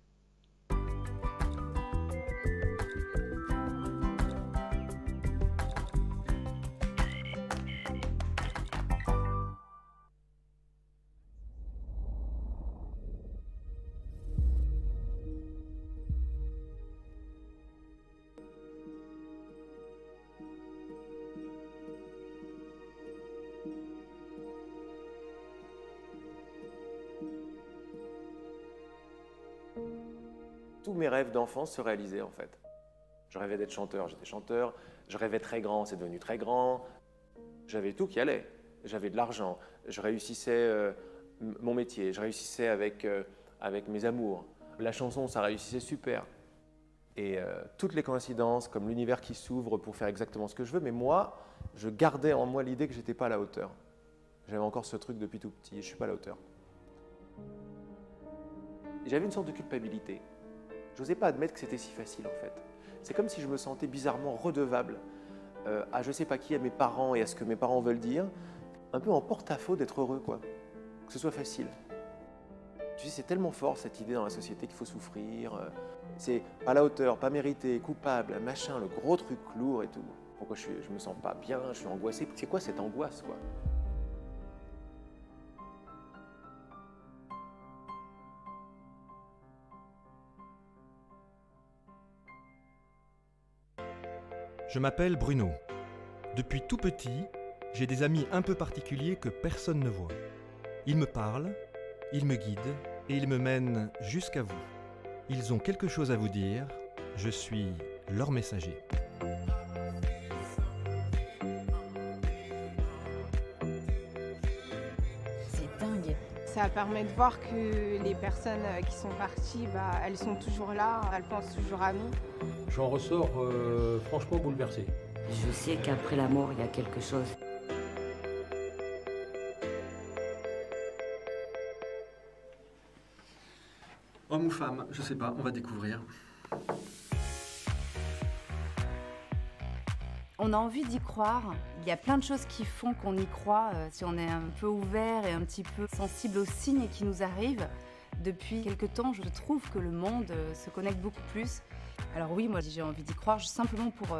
Tous mes rêves d'enfance se réalisaient en fait. Je rêvais d'être chanteur, j'étais chanteur. Je rêvais très grand, c'est devenu très grand. J'avais tout qui allait. J'avais de l'argent, je réussissais mon métier, je réussissais avec mes amours. La chanson, ça réussissait super. Et toutes les coïncidences, comme l'univers qui s'ouvre pour faire exactement ce que je veux, mais moi, je gardais en moi l'idée que j'étais pas à la hauteur. J'avais encore ce truc depuis tout petit, je suis pas à la hauteur. Et j'avais une sorte de culpabilité. Je n'osais pas admettre que c'était si facile en fait. C'est comme si je me sentais bizarrement redevable à je sais pas qui, à mes parents et à ce que mes parents veulent dire, un peu en porte-à-faux d'être heureux, quoi. Que ce soit facile. Tu sais, c'est tellement fort cette idée dans la société qu'il faut souffrir. C'est pas à la hauteur, pas mérité, coupable, machin, le gros truc lourd et tout. Pourquoi je me sens pas bien, je suis angoissé. C'est quoi cette angoisse, quoi? Je m'appelle Bruno. Depuis tout petit, j'ai des amis un peu particuliers que personne ne voit. Ils me parlent, ils me guident et ils me mènent jusqu'à vous. Ils ont quelque chose à vous dire, je suis leur messager. C'est dingue. Ça permet de voir que les personnes qui sont parties, elles sont toujours là, elles pensent toujours à nous. J'en ressors franchement bouleversé. Je sais qu'après la mort, il y a quelque chose. Homme ou femme, je sais pas, on va découvrir. On a envie d'y croire. Il y a plein de choses qui font qu'on y croit. Si on est un peu ouvert et un petit peu sensible aux signes qui nous arrivent, depuis quelque temps, je trouve que le monde se connecte beaucoup plus. Alors oui, moi j'ai envie d'y croire simplement pour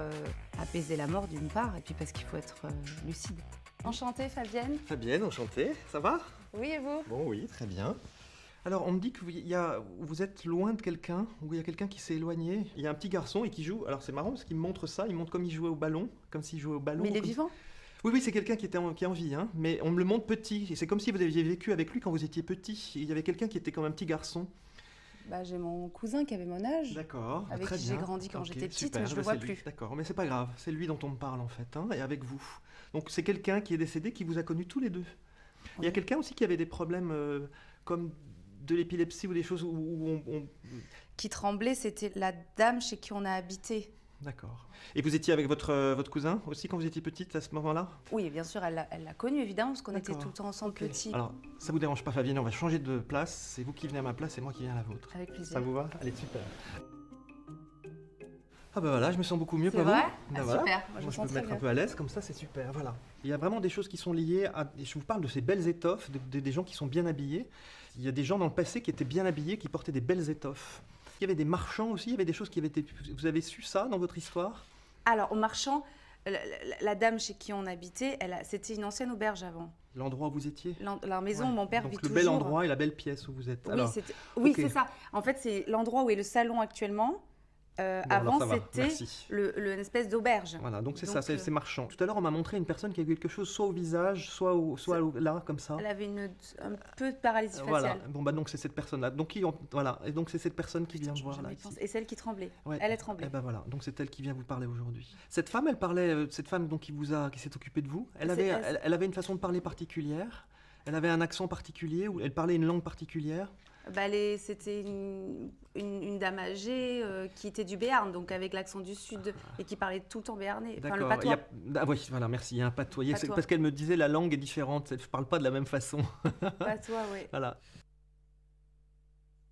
apaiser la mort d'une part, et puis parce qu'il faut être lucide. Enchantée Fabienne. Fabienne, enchantée, ça va? Oui, et vous? Bon, oui, très bien. Alors, on me dit que vous êtes loin de quelqu'un, ou il y a quelqu'un qui s'est éloigné. Il y a un petit garçon et qui joue. Alors, c'est marrant parce qu'il me montre ça. Il montre comme il jouait au ballon, comme s'il jouait au ballon. Mais il est vivant? Oui, c'est quelqu'un qui est en vie, hein. Mais on me le montre petit. Et c'est comme si vous aviez vécu avec lui quand vous étiez petit. Il y avait quelqu'un qui était comme un petit garçon. J'ai mon cousin qui avait mon âge. D'accord, avec très qui bien. j'ai grandi quand j'étais petite, super, mais je le vois c'est lui. plus. D'accord, mais c'est pas grave. C'est lui dont on me parle en fait, hein, et avec vous. Donc, c'est quelqu'un qui est décédé, qui vous a connus tous les deux. Oui. Il y a quelqu'un aussi qui avait des problèmes comme de l'épilepsie ou des choses où on... Qui tremblait, c'était la dame chez qui on a habité. D'accord. Et vous étiez avec votre cousin aussi quand vous étiez petite à ce moment-là? Oui, bien sûr, elle l'a connu évidemment, parce qu'on était tout le temps ensemble petits. Alors, ça vous dérange pas Fabienne, on va changer de place. C'est vous qui venez à ma place, c'est moi qui viens à la vôtre. Avec plaisir. Ça vous va? Allez, super. Ah bah voilà, je me sens beaucoup mieux, pas vous? Voilà. Super, moi je peux me mettre un peu à l'aise, comme ça c'est super, voilà. Il y a vraiment des choses qui sont liées à... Je vous parle de ces belles étoffes, des gens qui sont bien habillés. Il y a des gens dans le passé qui étaient bien habillés, qui portaient des belles étoffes. Il y avait des marchands aussi, il y avait des choses qui avaient été... Vous avez su ça dans votre histoire? Alors, aux marchands, la dame chez qui on habitait, c'était une ancienne auberge avant. L'endroit où vous étiez? La maison où mon père vit toujours. Donc le bel endroit et la belle pièce où vous êtes. Oui, okay. C'est ça. En fait, c'est l'endroit où est le salon actuellement. Avant, c'était une espèce d'auberge. Voilà, donc c'est ça, c'est marchand. Tout à l'heure, on m'a montré une personne qui a quelque chose soit au visage, soit là, comme ça. Elle avait un peu de paralysie faciale. Voilà, bon, donc c'est cette personne-là. Donc, voilà, et donc c'est cette personne qui vient de voir là. Et celle qui tremblait. Ouais. Elle est tremblée. Et ben voilà, donc c'est elle qui vient vous parler aujourd'hui. Cette femme, cette femme donc, qui s'est occupée de vous, elle avait une façon de parler particulière, elle avait un accent particulier, ou elle parlait une langue particulière. C'était une dame âgée qui était du Béarn, donc avec l'accent du Sud, et qui parlait tout le temps béarnais. Enfin, le patois. Oui, voilà, merci, il y a un patois. Parce qu'elle me disait la langue est différente, elle ne parle pas de la même façon. Patois, oui. Voilà.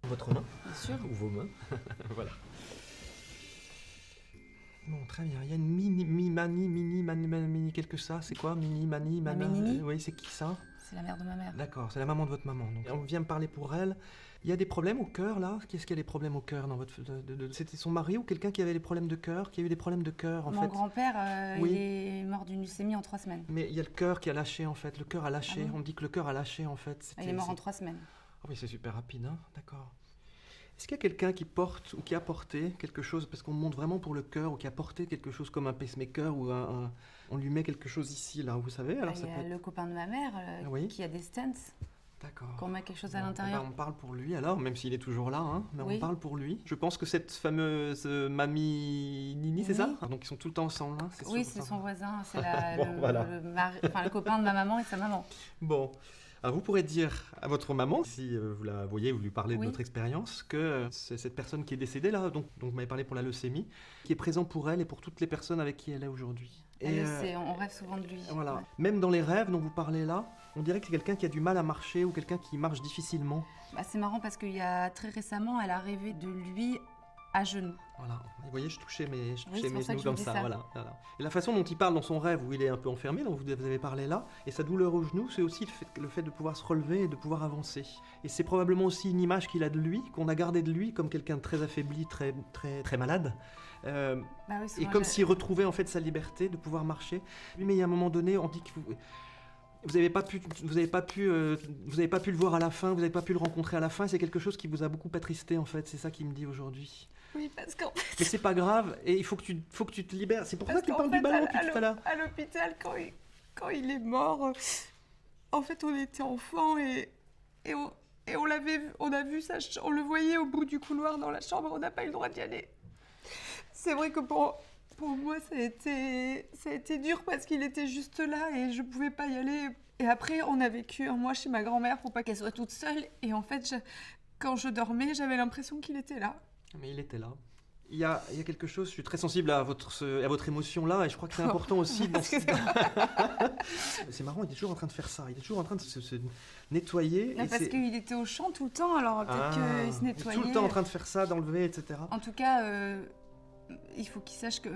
Votre main? Bien sûr. Ou vos mains. Voilà. Bon, très bien. Il y a une mini, quelque ça. C'est quoi? Mini. Oui, c'est qui ça? C'est la mère de ma mère. D'accord, c'est la maman de votre maman. Donc, on vient me parler pour elle. Il y a des problèmes au cœur, là? Qu'est-ce qu'il y a des problèmes au cœur dans votre... C'était son mari ou quelqu'un qui avait des problèmes de cœur, qui a eu des problèmes de cœur, en fait? Mon grand-père, il est mort d'une leucémie en 3 semaines. Mais il y a le cœur qui a lâché, en fait. Le cœur a lâché. On dit que le cœur a lâché, en fait. Il est mort en 3 semaines. Ah oui, c'est super rapide, hein? D'accord. Est-ce qu'il y a quelqu'un qui porte ou qui a porté quelque chose, parce qu'on monte vraiment pour le cœur, ou qui a porté quelque chose comme un pacemaker, ou on lui met quelque chose ici, là, vous savez? Alors, il y a le copain de ma mère qui a des stents. D'accord. Qu'on met quelque chose à l'intérieur. On parle pour lui alors, même s'il est toujours là, hein, mais on parle pour lui. Je pense que cette fameuse mamie Nini, c'est ça? Donc ils sont tout le temps ensemble, hein, oui, c'est son voisin, c'est le copain de ma maman et sa maman. Bon. Alors vous pourrez dire à votre maman, si vous la voyez, vous lui parlez de votre expérience, que c'est cette personne qui est décédée là, donc vous m'avez parlé pour la leucémie, qui est présent pour elle et pour toutes les personnes avec qui elle est aujourd'hui. Et on rêve souvent de lui. Voilà. Ouais. Même dans les rêves dont vous parlez là, on dirait que c'est quelqu'un qui a du mal à marcher ou quelqu'un qui marche difficilement. C'est marrant parce qu'il y a très récemment, elle a rêvé de lui à genoux. Voilà. Vous voyez, je touchais mes c'est pour ça que genoux je comme vous dis ça. ça. Voilà. Et la façon dont il parle dans son rêve, où il est un peu enfermé, dont vous avez parlé là, et sa douleur au genou, c'est aussi le fait de pouvoir se relever et de pouvoir avancer. Et c'est probablement aussi une image qu'il a de lui, qu'on a gardée de lui comme quelqu'un de très affaibli, très, très, très malade. Bah oui, Et souvent, comme s'il retrouvait en fait sa liberté de pouvoir marcher. Mais il y a un moment donné, on dit que vous n'avez pas pu le voir à la fin, vous n'avez pas pu le rencontrer à la fin. C'est quelque chose qui vous a beaucoup attristé en fait. C'est ça qu'il me dit aujourd'hui. Oui, parce qu'en fait... Mais c'est pas grave, et il faut que tu te libères. C'est pour ça que tu parles du ballon depuis tout à l'heure. À l'hôpital, quand il est mort, en fait, on était enfants et on l'avait vu, on le voyait au bout du couloir dans la chambre, on n'a pas eu le droit d'y aller. C'est vrai que pour moi, ça a été dur parce qu'il était juste là et je pouvais pas y aller. Et après, on a vécu un mois chez ma grand-mère pour pas qu'elle soit toute seule. Et en fait, quand je dormais, j'avais l'impression qu'il était là. Mais il était là. Il y a quelque chose, je suis très sensible à votre émotion là, et je crois que c'est important aussi. C'est marrant, il est toujours en train de faire ça, il est toujours en train de se nettoyer. Non, parce qu'il était au champ tout le temps, alors peut-être qu'il se nettoyait. Tout le temps en train de faire ça, d'enlever, etc. En tout cas, il faut qu'il sache que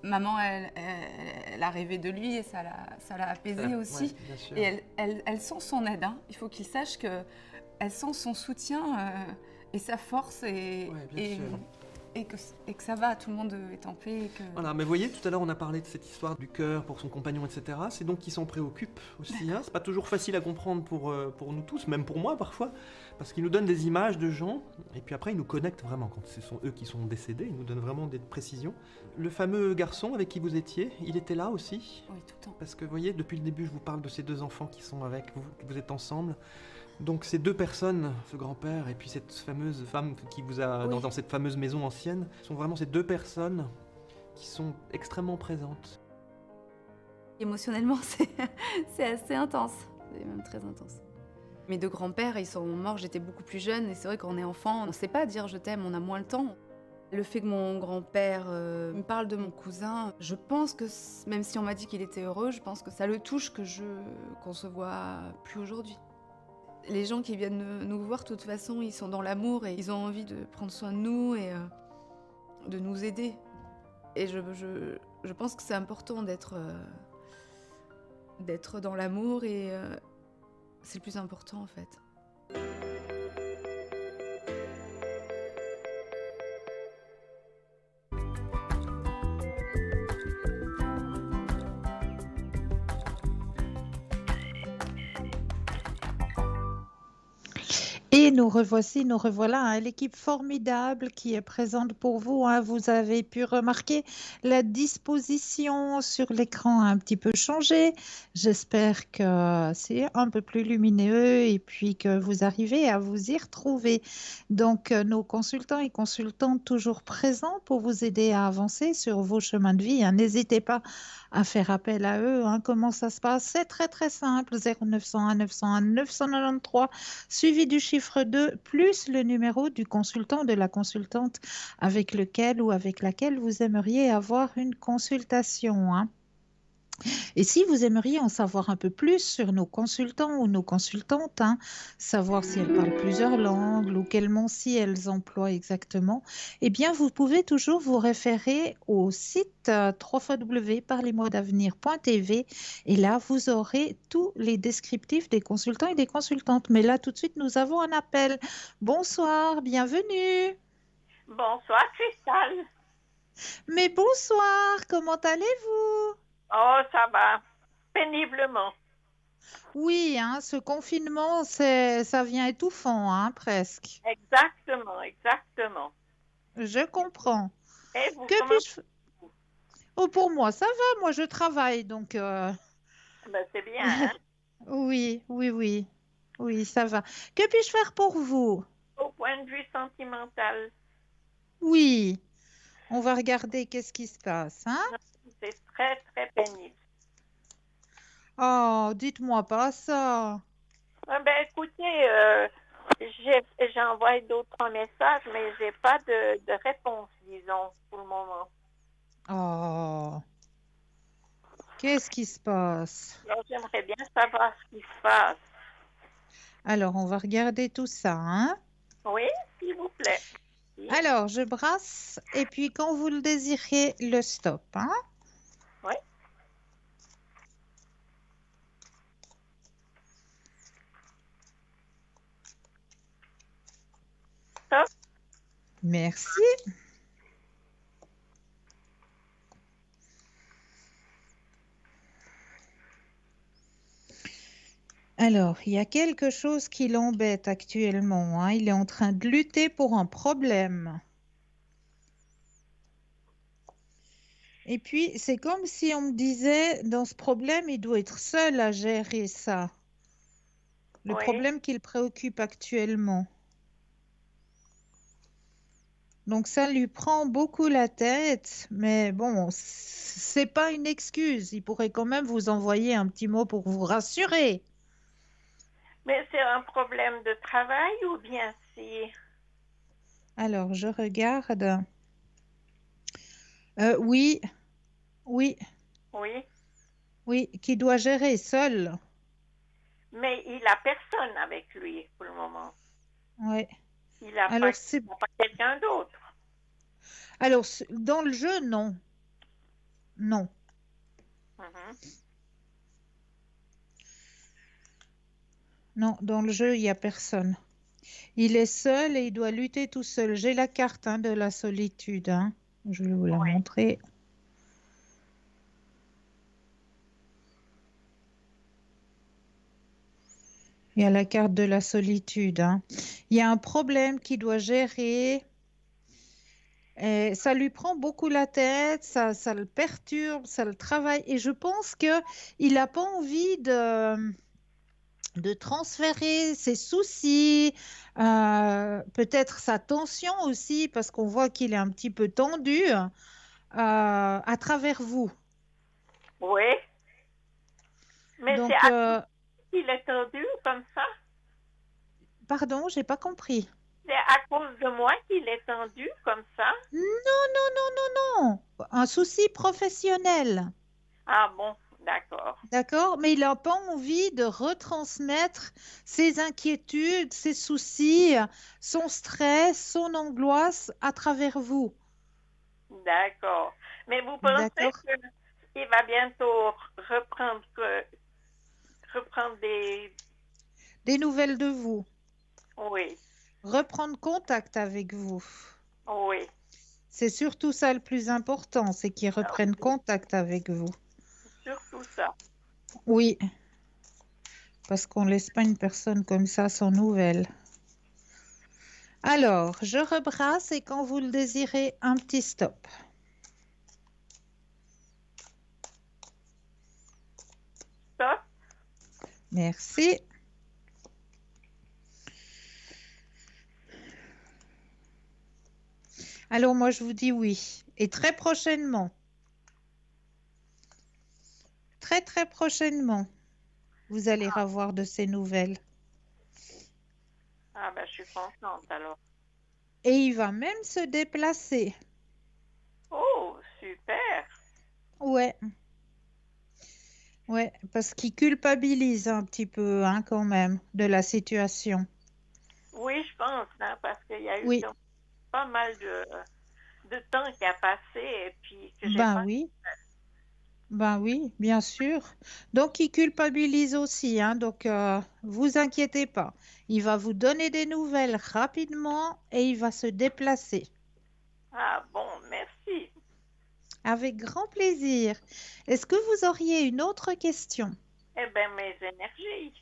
maman, elle a rêvé de lui et ça l'a apaisé aussi. Ouais, bien sûr. Et elle sent son aide. Hein. Il faut qu'il sache qu'elle sent son soutien et sa force et que ça va, tout le monde est en paix. Et que... Voilà, mais vous voyez, tout à l'heure on a parlé de cette histoire du cœur pour son compagnon, etc. C'est donc qu'il s'en préoccupe aussi. Hein. C'est pas toujours facile à comprendre pour nous tous, même pour moi parfois, parce qu'il nous donne des images de gens, et puis après il nous connecte vraiment. Quand ce sont eux qui sont décédés, il nous donne vraiment des précisions. Le fameux garçon avec qui vous étiez, il était là aussi? Oui, tout le temps. Parce que vous voyez, depuis le début, je vous parle de ces deux enfants qui sont avec vous, que vous êtes ensemble. Donc ces deux personnes, ce grand-père et puis cette fameuse femme qui vous a dans cette fameuse maison ancienne, sont vraiment ces deux personnes qui sont extrêmement présentes. Émotionnellement, c'est assez intense, c'est même très intense. Mes deux grands-pères, ils sont morts, j'étais beaucoup plus jeune, et c'est vrai qu'on est enfant, on ne sait pas dire je t'aime, on a moins le temps. Le fait que mon grand-père me parle de mon cousin, je pense que, même si on m'a dit qu'il était heureux, je pense que ça le touche qu'on se voit plus aujourd'hui. Les gens qui viennent nous voir, de toute façon, ils sont dans l'amour et ils ont envie de prendre soin de nous et de nous aider. Et je pense que c'est important d'être dans l'amour et c'est le plus important en fait. Et nous revoilà, hein, l'équipe formidable qui est présente pour vous. Hein. Vous avez pu remarquer la disposition sur l'écran a un petit peu changé. J'espère que c'est un peu plus lumineux et puis que vous arrivez à vous y retrouver. Donc, nos consultants et consultantes toujours présents pour vous aider à avancer sur vos chemins de vie. Hein. N'hésitez pas à faire appel à eux. Hein. Comment ça se passe? C'est très très simple. 0901 901 993 suivi du chiffre 2 plus le numéro du consultant ou de la consultante avec lequel ou avec laquelle vous aimeriez avoir une consultation. Hein. Et si vous aimeriez en savoir un peu plus sur nos consultants ou nos consultantes, hein, savoir si elles parlent plusieurs langues ou quel mot si elles emploient exactement, eh bien vous pouvez toujours vous référer au site www.parlez-moi-d'avenir.tv et là vous aurez tous les descriptifs des consultants et des consultantes. Mais là tout de suite nous avons un appel. Bonsoir, bienvenue. Bonsoir Cristal. Mais bonsoir, comment allez-vous? Oh, ça va, péniblement. Oui, hein, ce confinement, ça vient étouffant, hein, presque. Exactement, exactement. Je comprends. Et vous, Que puis-je... Oh, pour moi, ça va, moi je travaille, donc... Ben, c'est bien, hein? Oui, ça va. Que puis-je faire pour vous? Au point de vue sentimental. Oui, on va regarder qu'est-ce qui se passe, hein? C'est très, très pénible. Oh, dites-moi pas ça. Ben, écoutez, j'ai envoyé d'autres messages, mais j'ai pas de réponse, disons, pour le moment. Oh, qu'est-ce qui se passe? Alors, j'aimerais bien savoir ce qui se passe. Alors, on va regarder tout ça, hein? Oui, s'il vous plaît. Alors, je brasse et puis quand vous le désirez, le stop. Hein? Oui. Stop. Merci. Alors, il y a quelque chose qui l'embête actuellement. Hein. Il est en train de lutter pour un problème. Et puis, c'est comme si on me disait, dans ce problème, il doit être seul à gérer ça. Le Oui. problème qui le préoccupe actuellement. Donc, ça lui prend beaucoup la tête, mais bon, c'est pas une excuse. Il pourrait quand même vous envoyer un petit mot pour vous rassurer. Mais c'est un problème de travail ou bien c'est... Alors, je regarde. Oui, oui, Oui. oui, qui doit gérer seul. Mais il a personne avec lui pour le moment. Ouais. Il n'a Alors, pas quelqu'un d'autre. Alors, dans le jeu, non. Non. Mhm. Non, dans le jeu, il n'y a personne. Il est seul et il doit lutter tout seul. J'ai la carte hein, de la solitude. Hein. Je vais vous la Oui. montrer. Il y a la carte de la solitude. Hein. Il y a un problème qu'il doit gérer. Et ça lui prend beaucoup la tête, ça le perturbe, ça le travaille. Et je pense qu'il n'a pas envie de transférer ses soucis, peut-être sa tension aussi, parce qu'on voit qu'il est un petit peu tendu à travers vous. Oui. Mais Donc, c'est à cause qu'il est tendu comme ça? Pardon, j'ai pas compris. C'est à cause de moi qu'il est tendu comme ça? Non, non, non, non, non. Un souci professionnel. Ah bon, d'accord. D'accord, mais il n'a pas envie de retransmettre ses inquiétudes, ses soucis, son stress, son angoisse à travers vous. D'accord. Mais vous pensez D'accord. qu'il va bientôt reprendre Des nouvelles de vous. Oui, Reprendre contact avec vous. oui. C'est surtout ça le plus important, c'est qu'ils reprennent contact avec vous. Surtout ça. Oui, parce qu'on ne laisse pas une personne comme ça sans nouvelles. Alors, je rebrasse et quand vous le désirez, un petit stop. Stop. Merci. Alors, moi, je vous dis oui. Et très prochainement. Très, très prochainement. Vous allez avoir de ces nouvelles. Ah ben, je suis contente alors. Et il va même se déplacer. Oh, super. Ouais. Ouais, parce qu'il culpabilise un petit peu, hein, quand même, de la situation. Oui, je pense, hein, parce qu'il y a eu Oui. pas mal de temps qui a passé et puis que j'ai Ben pas... oui. Ben oui, bien sûr. Donc, il culpabilise aussi, hein, donc vous inquiétez pas. Il va vous donner des nouvelles rapidement et il va se déplacer. Ah bon, merci. Avec grand plaisir. Est-ce que vous auriez une autre question? Eh bien, mes énergies.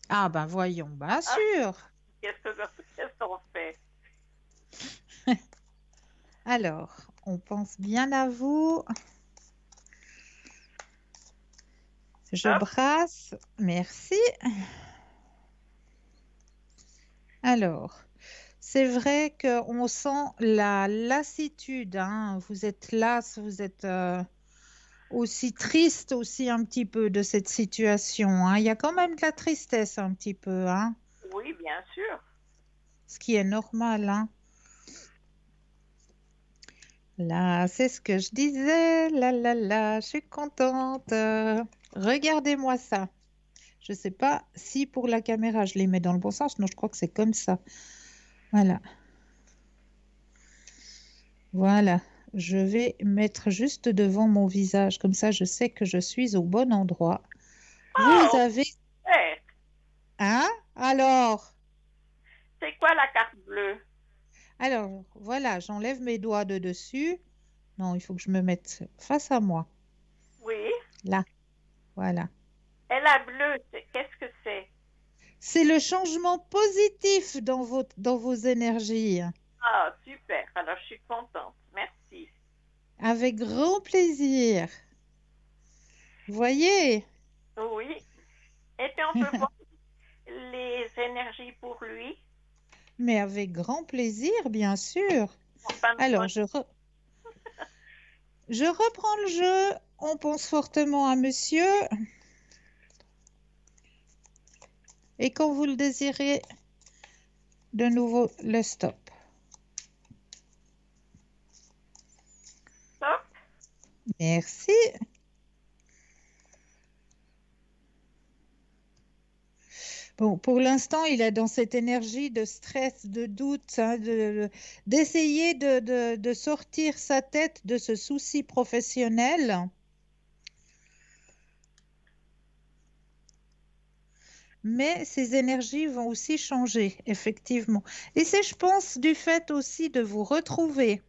Ah ben voyons, bien sûr. Qu'est-ce qu'on fait? Alors, on pense bien à vous. Je Hop. brasse. Merci. Alors, c'est vrai qu'on sent la lassitude. Hein. Vous êtes lasse, vous êtes aussi triste aussi un petit peu de cette situation. Hein. Il y a quand même de la tristesse un petit peu. Hein. Oui, bien sûr. Ce qui est normal. Hein. Là, c'est ce que je disais. Là, je suis contente. Regardez-moi ça. Je ne sais pas si pour la caméra, je les mets dans le bon sens. Non, je crois que c'est comme ça. Voilà. Voilà. Je vais mettre juste devant mon visage, comme ça je sais que je suis au bon endroit. Vous Oh, avez... super. Hein? Alors? C'est quoi la carte bleue? Alors, voilà, j'enlève mes doigts de dessus. Non, il faut que je me mette face à moi. Oui. Là, voilà. Et la bleue, qu'est-ce que c'est? C'est le changement positif dans vos énergies. Ah, super. Alors, je suis contente. Merci. Avec grand plaisir. Vous voyez? Oui. Et puis, on peut voir les énergies pour lui. Mais avec grand plaisir, bien sûr. Enfin, Alors, je reprends le jeu. On pense fortement à monsieur. Et quand vous le désirez, de nouveau le stop. stop. Merci. Bon, pour l'instant, il est dans cette énergie de stress, de doute, hein, d'essayer de sortir sa tête de ce souci professionnel. Mais ces énergies vont aussi changer, effectivement. Et c'est, je pense, du fait aussi de vous retrouver.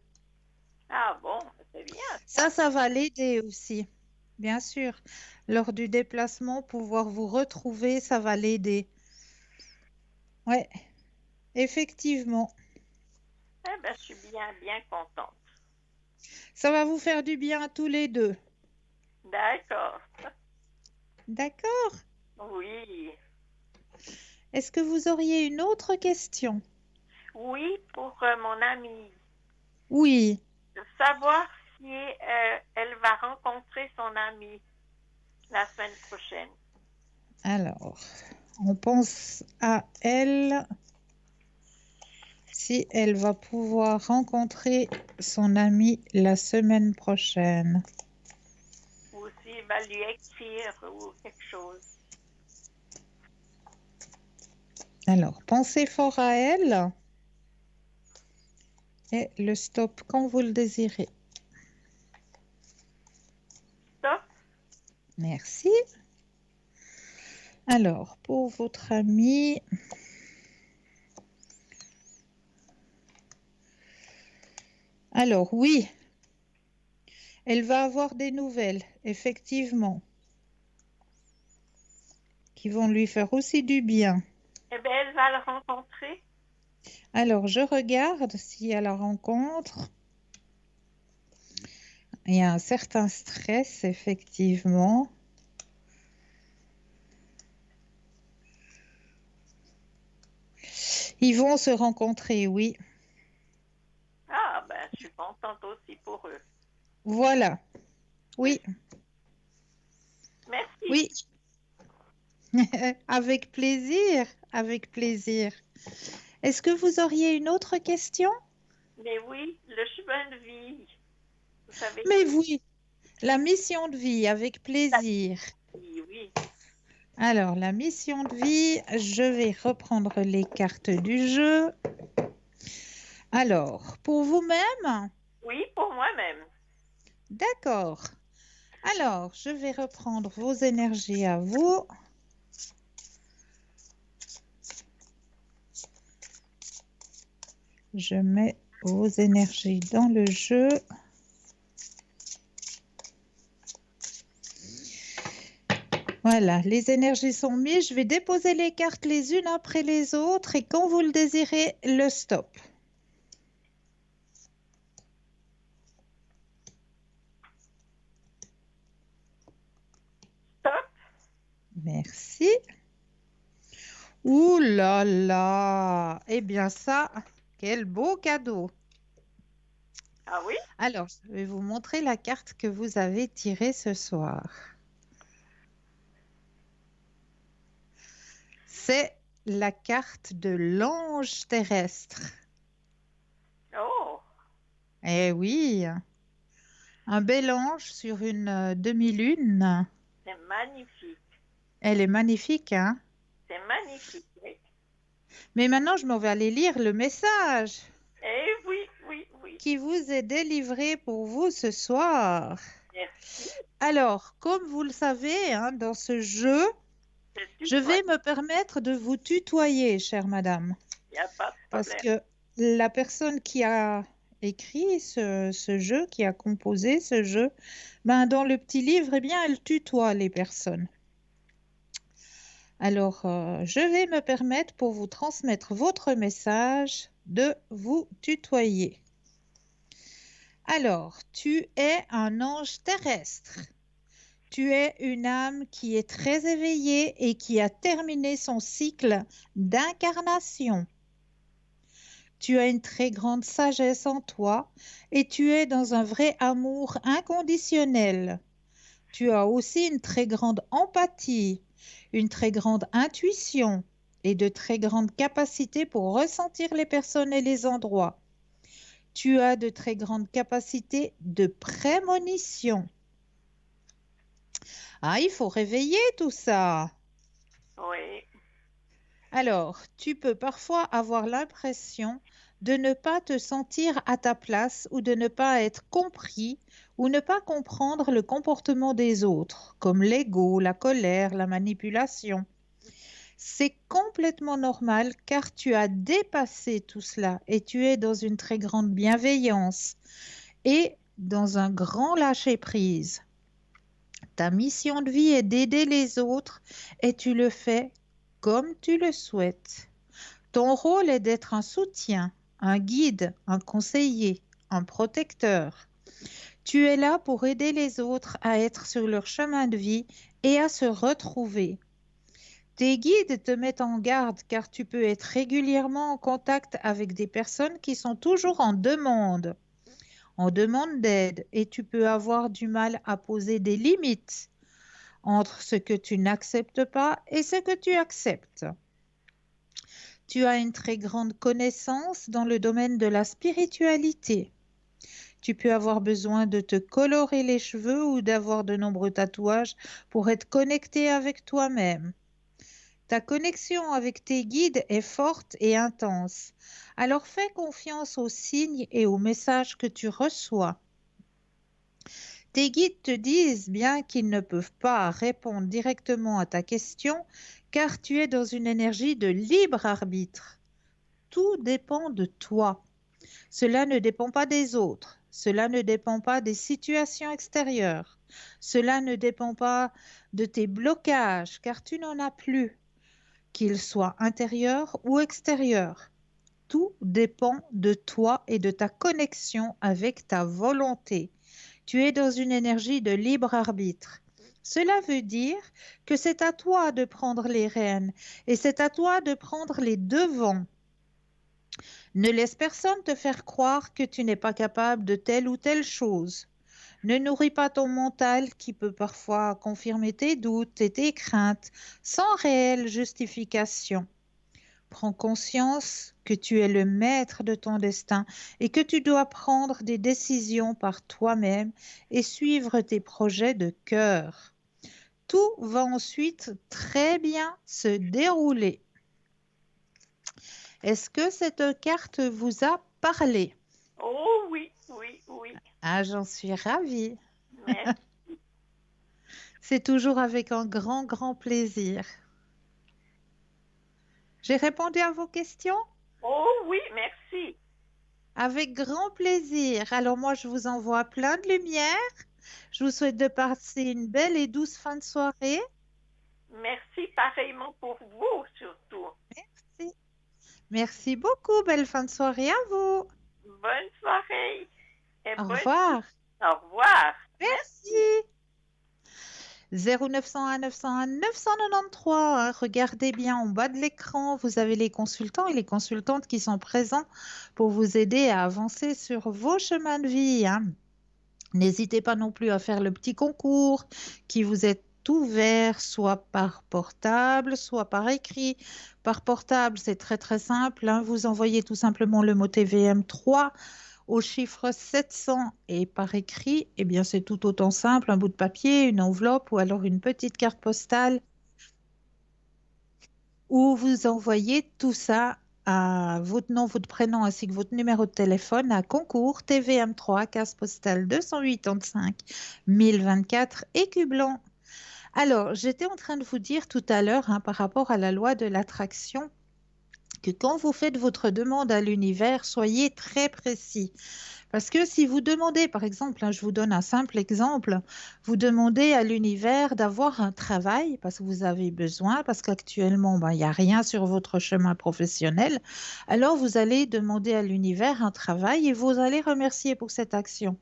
Ah bon, c'est bien. Ça va l'aider aussi, bien sûr. Lors du déplacement, pouvoir vous retrouver, ça va l'aider. Ouais, effectivement. Eh ben, je suis bien contente. Ça va vous faire du bien à tous les deux. D'accord. D'accord. Oui. Est-ce que vous auriez une autre question? Oui, pour mon amie. Oui. De savoir si elle va rencontrer son ami la semaine prochaine. Alors, on pense à elle. Si elle va pouvoir rencontrer son ami la semaine prochaine. Ou s'il va lui écrire ou quelque chose. Alors, pensez fort à elle. Et le stop quand vous le désirez. Stop. Merci. Alors, pour votre amie... Alors, oui. Elle va avoir des nouvelles, effectivement. Qui vont lui faire aussi du bien. Eh bien, elle va le rencontrer. Alors, je regarde s'il y a la rencontre. Il y a un certain stress, effectivement. Ils vont se rencontrer, oui. Ah, ben, je suis contente aussi pour eux. Voilà. Oui. Merci. Oui. Avec plaisir, avec plaisir. Est-ce que vous auriez une autre question? Mais oui, le chemin de vie. Vous savez. Mais oui, la mission de vie, avec plaisir. Oui, oui. Alors, la mission de vie, je vais reprendre les cartes du jeu. Alors, pour vous-même? Oui, pour moi-même. D'accord. Alors, je vais reprendre vos énergies à vous. Je mets vos énergies dans le jeu. Voilà, les énergies sont mises. Je vais déposer les cartes les unes après les autres et quand vous le désirez, le stop. Stop. Merci. Ouh là là! Eh bien ça, quel beau cadeau! Ah oui? Alors, je vais vous montrer la carte que vous avez tirée ce soir. C'est la carte de l'ange terrestre. Oh, Eh oui, un bel ange sur une demi-lune. c'est magnifique. Elle est magnifique, hein? C'est magnifique, oui. Mais maintenant, je m'en vais aller lire le message Eh oui, oui, oui. qui vous est délivré pour vous ce soir. Merci. Alors, comme vous le savez, hein, dans ce jeu, je vais me permettre de vous tutoyer, chère madame. Il n'y a pas de Parce problème. que la personne qui a écrit ce jeu, qui a composé ce jeu, ben, dans le petit livre, eh bien, elle tutoie les personnes. Alors, je vais me permettre, pour vous transmettre votre message, de vous tutoyer. Alors, tu es un ange terrestre. Tu es une âme qui est très éveillée et qui a terminé son cycle d'incarnation. Tu as une très grande sagesse en toi et tu es dans un vrai amour inconditionnel. Tu as aussi une très grande empathie, une très grande intuition et de très grandes capacités pour ressentir les personnes et les endroits. Tu as de très grandes capacités de prémonition. Ah, il faut réveiller tout ça. Oui. Alors, tu peux parfois avoir l'impression de ne pas te sentir à ta place ou de ne pas être compris ou ne pas comprendre le comportement des autres, comme l'ego, la colère, la manipulation. C'est complètement normal car tu as dépassé tout cela et tu es dans une très grande bienveillance et dans un grand lâcher-prise. Ta mission de vie est d'aider les autres et tu le fais comme tu le souhaites. Ton rôle est d'être un soutien, un guide, un conseiller, un protecteur. Tu es là pour aider les autres à être sur leur chemin de vie et à se retrouver. Tes guides te mettent en garde car tu peux être régulièrement en contact avec des personnes qui sont toujours en demande d'aide et tu peux avoir du mal à poser des limites entre ce que tu n'acceptes pas et ce que tu acceptes. Tu as une très grande connaissance dans le domaine de la spiritualité. Tu peux avoir besoin de te colorer les cheveux ou d'avoir de nombreux tatouages pour être connecté avec toi-même. Ta connexion avec tes guides est forte et intense. Alors fais confiance aux signes et aux messages que tu reçois. Tes guides te disent bien qu'ils ne peuvent pas répondre directement à ta question car tu es dans une énergie de libre arbitre. Tout dépend de toi. Cela ne dépend pas des autres. Cela ne dépend pas des situations extérieures. Cela ne dépend pas de tes blocages car tu n'en as plus, qu'ils soient intérieurs ou extérieurs. Tout dépend de toi et de ta connexion avec ta volonté. Tu es dans une énergie de libre arbitre. Cela veut dire que c'est à toi de prendre les rênes et c'est à toi de prendre les devants. Ne laisse personne te faire croire que tu n'es pas capable de telle ou telle chose. Ne nourris pas ton mental qui peut parfois confirmer tes doutes et tes craintes sans réelle justification. Prends conscience que tu es le maître de ton destin et que tu dois prendre des décisions par toi-même et suivre tes projets de cœur. Tout va ensuite très bien se dérouler. Est-ce que cette carte vous a parlé? Oh oui, oui, oui. Ah, j'en suis ravie. Merci. C'est toujours avec un grand, grand plaisir. J'ai répondu à vos questions? Oh oui, merci. Avec grand plaisir. Alors moi, je vous envoie plein de lumière. Je vous souhaite de passer une belle et douce fin de soirée. Merci pareillement pour vous surtout. Merci. Merci beaucoup. Belle fin de soirée à vous. Bonne soirée. Et Au bonne... revoir. Au revoir. Merci. 0901 901 993. Hein. Regardez bien en bas de l'écran. Vous avez les consultants et les consultantes qui sont présents pour vous aider à avancer sur vos chemins de vie. Hein. N'hésitez pas non plus à faire le petit concours qui vous est ouvert, soit par portable, soit par écrit. Par portable, c'est très très simple. Hein. Vous envoyez tout simplement le mot TVM 3 au chiffre 700 et par écrit, eh bien c'est tout autant simple, un bout de papier, une enveloppe ou alors une petite carte postale où vous envoyez tout ça votre nom, votre prénom ainsi que votre numéro de téléphone à Concours TVM3, case postale 285 1024 Écublanc. Alors, j'étais en train de vous dire tout à l'heure par rapport à la loi de l'attraction que quand vous faites votre demande à l'univers, soyez très précis. Parce que si vous demandez, par exemple, je vous donne un simple exemple, vous demandez à l'univers d'avoir un travail parce que vous avez besoin, parce qu'actuellement, il n'y a rien sur votre chemin professionnel, alors vous allez demander à l'univers un travail et vous allez remercier pour cette action.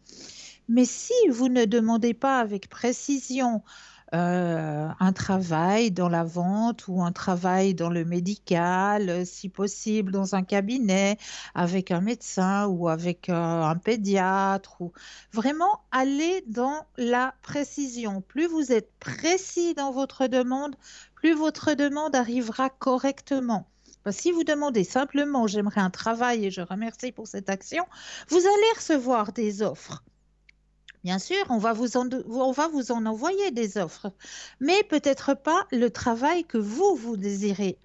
Mais si vous ne demandez pas avec précision un travail dans la vente ou un travail dans le médical, si possible dans un cabinet avec un médecin ou avec un pédiatre, ou vraiment aller dans la précision. Plus vous êtes précis dans votre demande, plus votre demande arrivera correctement. Parce que si vous demandez simplement j'aimerais un travail et je remercie pour cette action, vous allez recevoir des offres. Bien sûr, on va vous en envoyer des offres, mais peut-être pas le travail que vous désirez,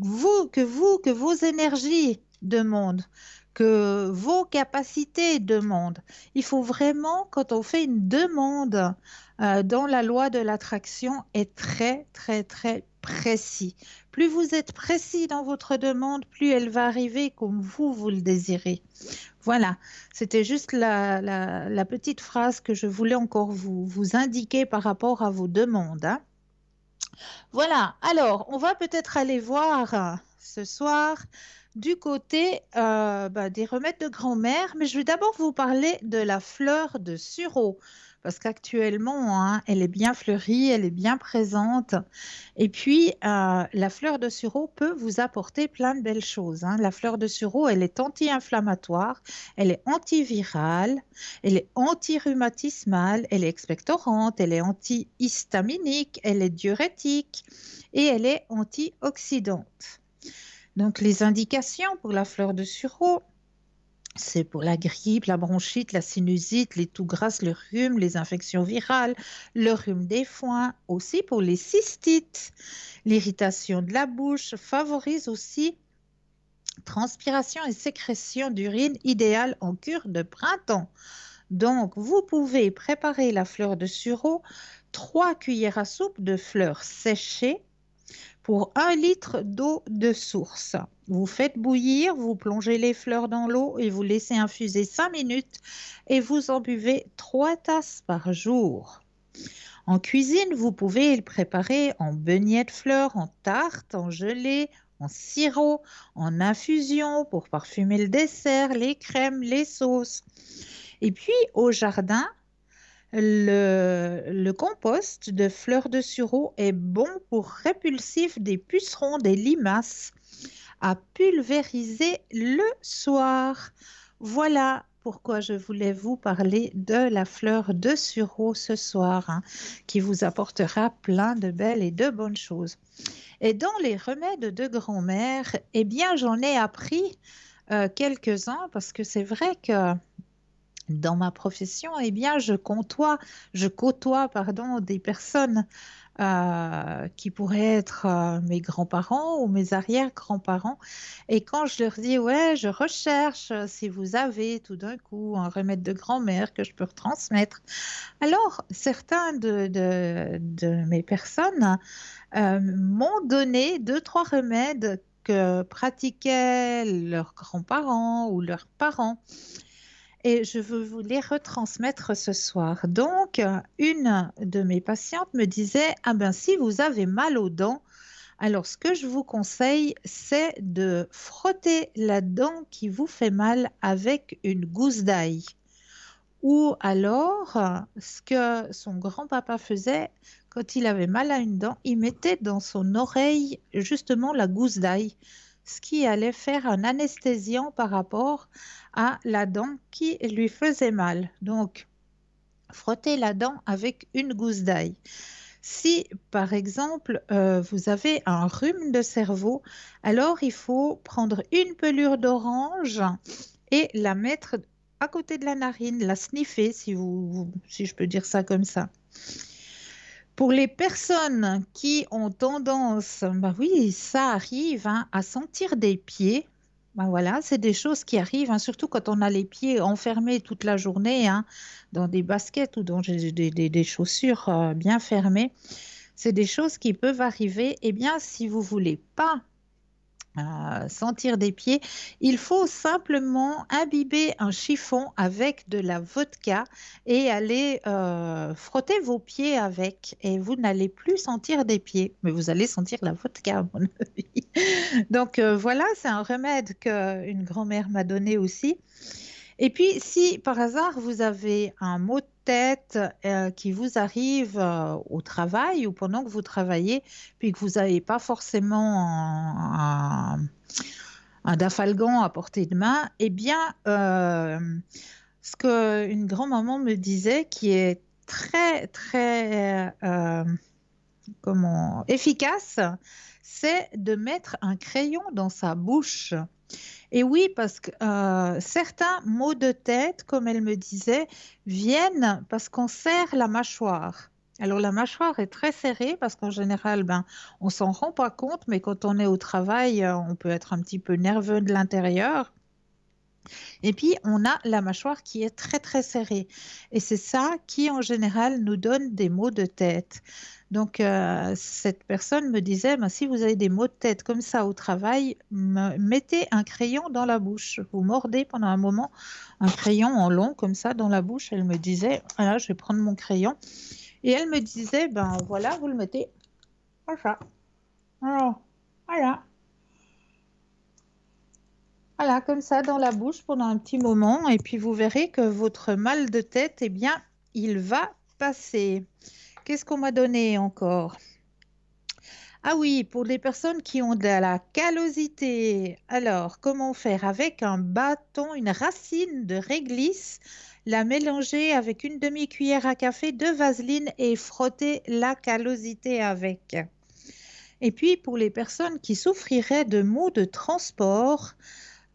que vos énergies demandent, que vos capacités demandent. Il faut vraiment, quand on fait une demande dans la loi de l'attraction, être très, très, très précis. Plus vous êtes précis dans votre demande, plus elle va arriver comme vous le désirez. Voilà, c'était juste la petite phrase que je voulais encore vous indiquer par rapport à vos demandes. Voilà, alors on va peut-être aller voir ce soir du côté des remèdes de grand-mère, mais je vais d'abord vous parler de la fleur de sureau. Parce qu'actuellement, elle est bien fleurie, elle est bien présente. Et puis, la fleur de sureau peut vous apporter plein de belles choses. La fleur de sureau, elle est anti-inflammatoire, elle est antivirale, elle est anti-rhumatismale, elle est expectorante, elle est anti-histaminique, elle est diurétique et elle est antioxydante. Donc, les indications pour la fleur de sureau, c'est pour la grippe, la bronchite, la sinusite, les toux grasses, le rhume, les infections virales, le rhume des foins, aussi pour les cystites. L'irritation de la bouche favorise aussi transpiration et sécrétion d'urine idéale en cure de printemps. Donc, vous pouvez préparer la fleur de sureau, 3 cuillères à soupe de fleurs séchées pour 1 litre d'eau de source. Vous faites bouillir, vous plongez les fleurs dans l'eau et vous laissez infuser 5 minutes et vous en buvez 3 tasses par jour. En cuisine, vous pouvez le préparer en beignet de fleurs, en tarte, en gelée, en sirop, en infusion pour parfumer le dessert, les crèmes, les sauces. Et puis au jardin, le compost de fleurs de sureau est bon pour répulsif des pucerons, des limaces, à pulvériser le soir. Voilà pourquoi je voulais vous parler de la fleur de sureau ce soir, qui vous apportera plein de belles et de bonnes choses. Et dans les remèdes de grand-mère, eh bien, j'en ai appris quelques-uns parce que c'est vrai que dans ma profession, eh bien, je côtoie des personnes qui pourraient être mes grands-parents ou mes arrière-grands-parents. Et quand je leur dis, ouais, je recherche si vous avez tout d'un coup un remède de grand-mère que je peux retransmettre. Alors, certains de mes personnes m'ont donné 2-3 remèdes que pratiquaient leurs grands-parents ou leurs parents. Et je veux vous les retransmettre ce soir. Donc, une de mes patientes me disait, ah ben si vous avez mal aux dents, alors ce que je vous conseille, c'est de frotter la dent qui vous fait mal avec une gousse d'ail. Ou alors, ce que son grand-papa faisait, quand il avait mal à une dent, il mettait dans son oreille justement la gousse d'ail, ce qui allait faire un anesthésiant par rapport à la dent qui lui faisait mal. Donc, frottez la dent avec une gousse d'ail. Si, par exemple, vous avez un rhume de cerveau, alors il faut prendre une pelure d'orange et la mettre à côté de la narine, la sniffer, si je peux dire ça comme ça. Pour les personnes qui ont tendance, bah oui, ça arrive hein, à sentir des pieds. Bah voilà, c'est des choses qui arrivent, hein, surtout quand on a les pieds enfermés toute la journée, hein, dans des baskets ou dans des chaussures bien fermées. C'est des choses qui peuvent arriver. Eh bien, si vous voulez pas sentir des pieds, il faut simplement imbiber un chiffon avec de la vodka et aller frotter vos pieds avec et vous n'allez plus sentir des pieds, mais vous allez sentir la vodka à mon avis. Donc voilà, c'est un remède qu'une grand-mère m'a donné aussi. Et puis, si par hasard vous avez un mot de tête qui vous arrive au travail ou pendant que vous travaillez, puis que vous n'avez pas forcément un dafalgan à portée de main, eh bien, ce qu'une grand-maman me disait qui est très, très efficace, c'est de mettre un crayon dans sa bouche. Et oui, parce que certains maux de tête, comme elle me disait, viennent parce qu'on serre la mâchoire. Alors la mâchoire est très serrée parce qu'en général, on ne s'en rend pas compte, mais quand on est au travail, on peut être un petit peu nerveux de l'intérieur. Et puis, on a la mâchoire qui est très, très serrée. Et c'est ça qui, en général, nous donne des maux de tête. Donc, cette personne me disait, si vous avez des maux de tête comme ça au travail, mettez un crayon dans la bouche. Vous mordez pendant un moment un crayon en long comme ça dans la bouche. Elle me disait, voilà, je vais prendre mon crayon. Et elle me disait, voilà, vous le mettez comme ça. Alors, voilà. Voilà, comme ça, dans la bouche pendant un petit moment. Et puis, vous verrez que votre mal de tête, eh bien, il va passer. Qu'est-ce qu'on m'a donné encore? Ah oui, pour les personnes qui ont de la callosité. Alors, comment faire? Avec un bâton, une racine de réglisse, la mélanger avec une demi-cuillère à café de vaseline et frotter la callosité avec. Et puis, pour les personnes qui souffriraient de maux de transport,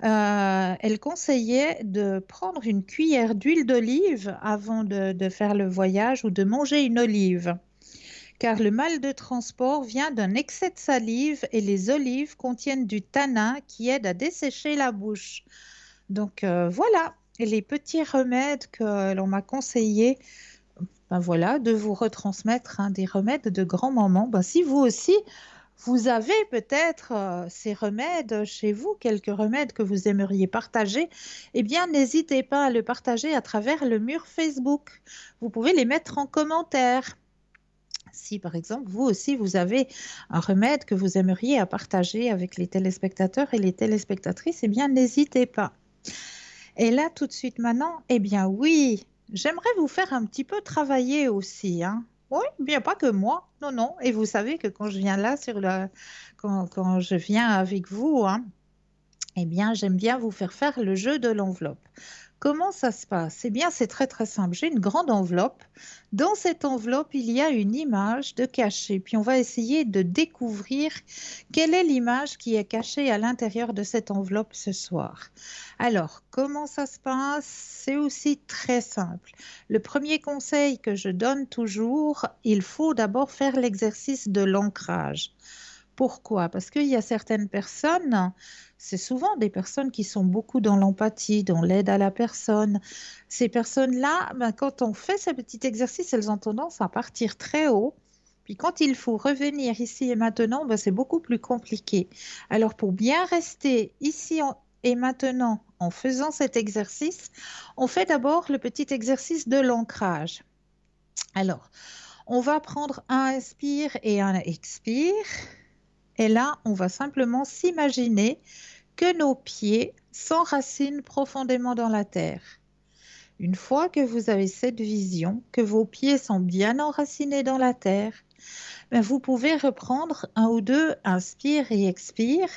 elle conseillait de prendre une cuillère d'huile d'olive avant de faire le voyage ou de manger une olive. Car le mal de transport vient d'un excès de salive et les olives contiennent du tanin qui aide à dessécher la bouche. Donc voilà, et les petits remèdes que l'on m'a conseillé, voilà, de vous retransmettre des remèdes de grand-maman. Si vous aussi, vous avez peut-être ces remèdes chez vous, quelques remèdes que vous aimeriez partager, eh bien, n'hésitez pas à le partager à travers le mur Facebook. Vous pouvez les mettre en commentaire. Si, par exemple, vous aussi, vous avez un remède que vous aimeriez à partager avec les téléspectateurs et les téléspectatrices, eh bien, n'hésitez pas. Et là, tout de suite maintenant, eh bien, oui, j'aimerais vous faire un petit peu travailler aussi, hein. Oui, bien pas que moi, non, non. Et vous savez que quand je viens là, quand je viens avec vous, hein, eh bien, j'aime bien vous faire le jeu de l'enveloppe. Comment ça se passe? Eh bien, c'est très très simple. J'ai une grande enveloppe. Dans cette enveloppe, il y a une image de cachée. Puis on va essayer de découvrir quelle est l'image qui est cachée à l'intérieur de cette enveloppe ce soir. Alors, comment ça se passe? C'est aussi très simple. Le premier conseil que je donne toujours, il faut d'abord faire l'exercice de l'ancrage. Pourquoi? Parce qu'il y a certaines personnes, c'est souvent des personnes qui sont beaucoup dans l'empathie, dans l'aide à la personne. Ces personnes-là, quand on fait ce petit exercice, elles ont tendance à partir très haut. Puis quand il faut revenir ici et maintenant, c'est beaucoup plus compliqué. Alors pour bien rester ici et maintenant en faisant cet exercice, on fait d'abord le petit exercice de l'ancrage. Alors, on va prendre un inspire et un expire. Et là, on va simplement s'imaginer que nos pieds s'enracinent profondément dans la terre. Une fois que vous avez cette vision, que vos pieds sont bien enracinés dans la terre, vous pouvez reprendre un ou deux inspire et expire.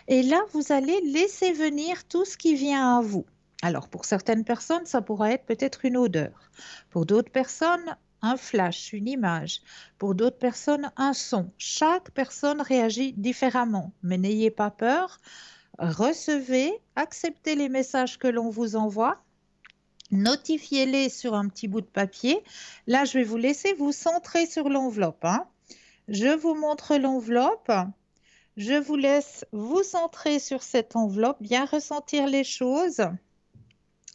Et là, vous allez laisser venir tout ce qui vient à vous. Alors, pour certaines personnes, ça pourra être peut-être une odeur. Pour d'autres personnes, un flash, une image. Pour d'autres personnes, un son. Chaque personne réagit différemment, mais n'ayez pas peur. Recevez, acceptez les messages que l'on vous envoie Notifiez-les sur un petit bout de papier. Là, je vais vous laisser vous centrer sur l'enveloppe, hein. Je vous montre l'enveloppe. Je vous laisse vous centrer sur cette enveloppe, bien ressentir les choses.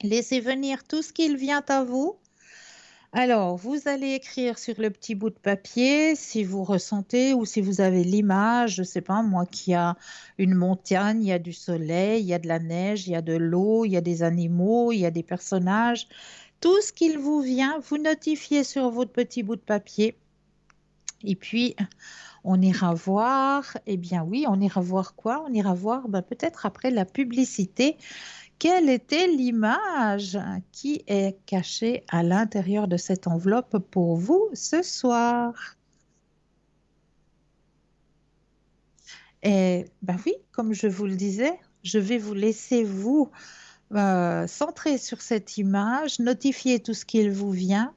Laissez venir tout ce qu'il vient à vous. Alors, vous allez écrire sur le petit bout de papier si vous ressentez ou si vous avez l'image, je ne sais pas moi, qu'il y a une montagne, il y a du soleil, il y a de la neige, il y a de l'eau, il y a des animaux, il y a des personnages. Tout ce qu'il vous vient, vous notifiez sur votre petit bout de papier. Et puis, on ira voir, eh bien oui, on ira voir quoi? On ira voir peut-être après la publicité. Quelle était l'image qui est cachée à l'intérieur de cette enveloppe pour vous ce soir? Et oui, comme je vous le disais, je vais vous laisser vous centrer sur cette image, notifier tout ce qu'il vous vient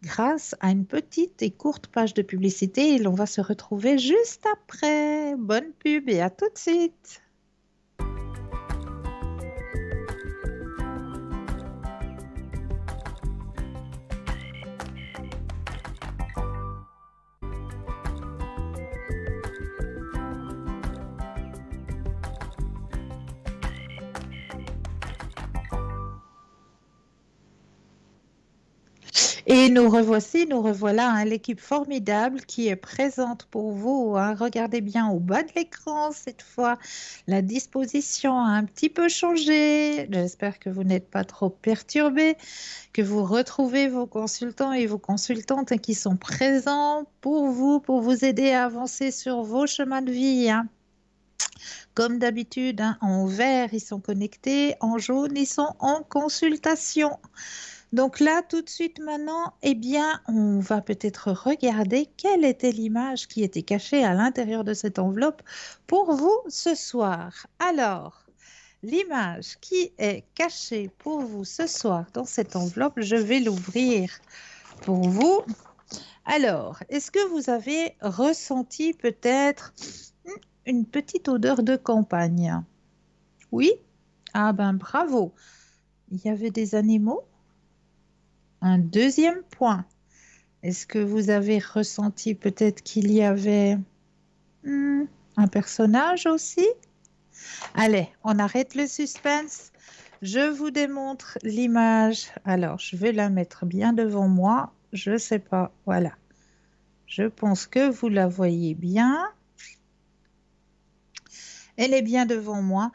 grâce à une petite et courte page de publicité et l'on va se retrouver juste après. Bonne pub et à tout de suite. Et nous revoici, nous revoilà, hein, l'équipe formidable qui est présente pour vous, hein. Regardez bien au bas de l'écran cette fois. La disposition a un petit peu changé. J'espère que vous n'êtes pas trop perturbés, que vous retrouvez vos consultants et vos consultantes qui sont présents pour vous aider à avancer sur vos chemins de vie, hein. Comme d'habitude, hein, en vert, ils sont connectés, en jaune, ils sont en consultation. Donc là, tout de suite maintenant, eh bien, on va peut-être regarder quelle était l'image qui était cachée à l'intérieur de cette enveloppe pour vous ce soir. Alors, l'image qui est cachée pour vous ce soir dans cette enveloppe, je vais l'ouvrir pour vous. Alors, est-ce que vous avez ressenti peut-être une petite odeur de campagne? Oui? Ah bravo! Il y avait des animaux? Un deuxième point, est-ce que vous avez ressenti peut-être qu'il y avait un personnage aussi? Allez, on arrête le suspense. Je vous démontre l'image. Alors, je vais la mettre bien devant moi. Je ne sais pas, voilà. Je pense que vous la voyez bien. Elle est bien devant moi.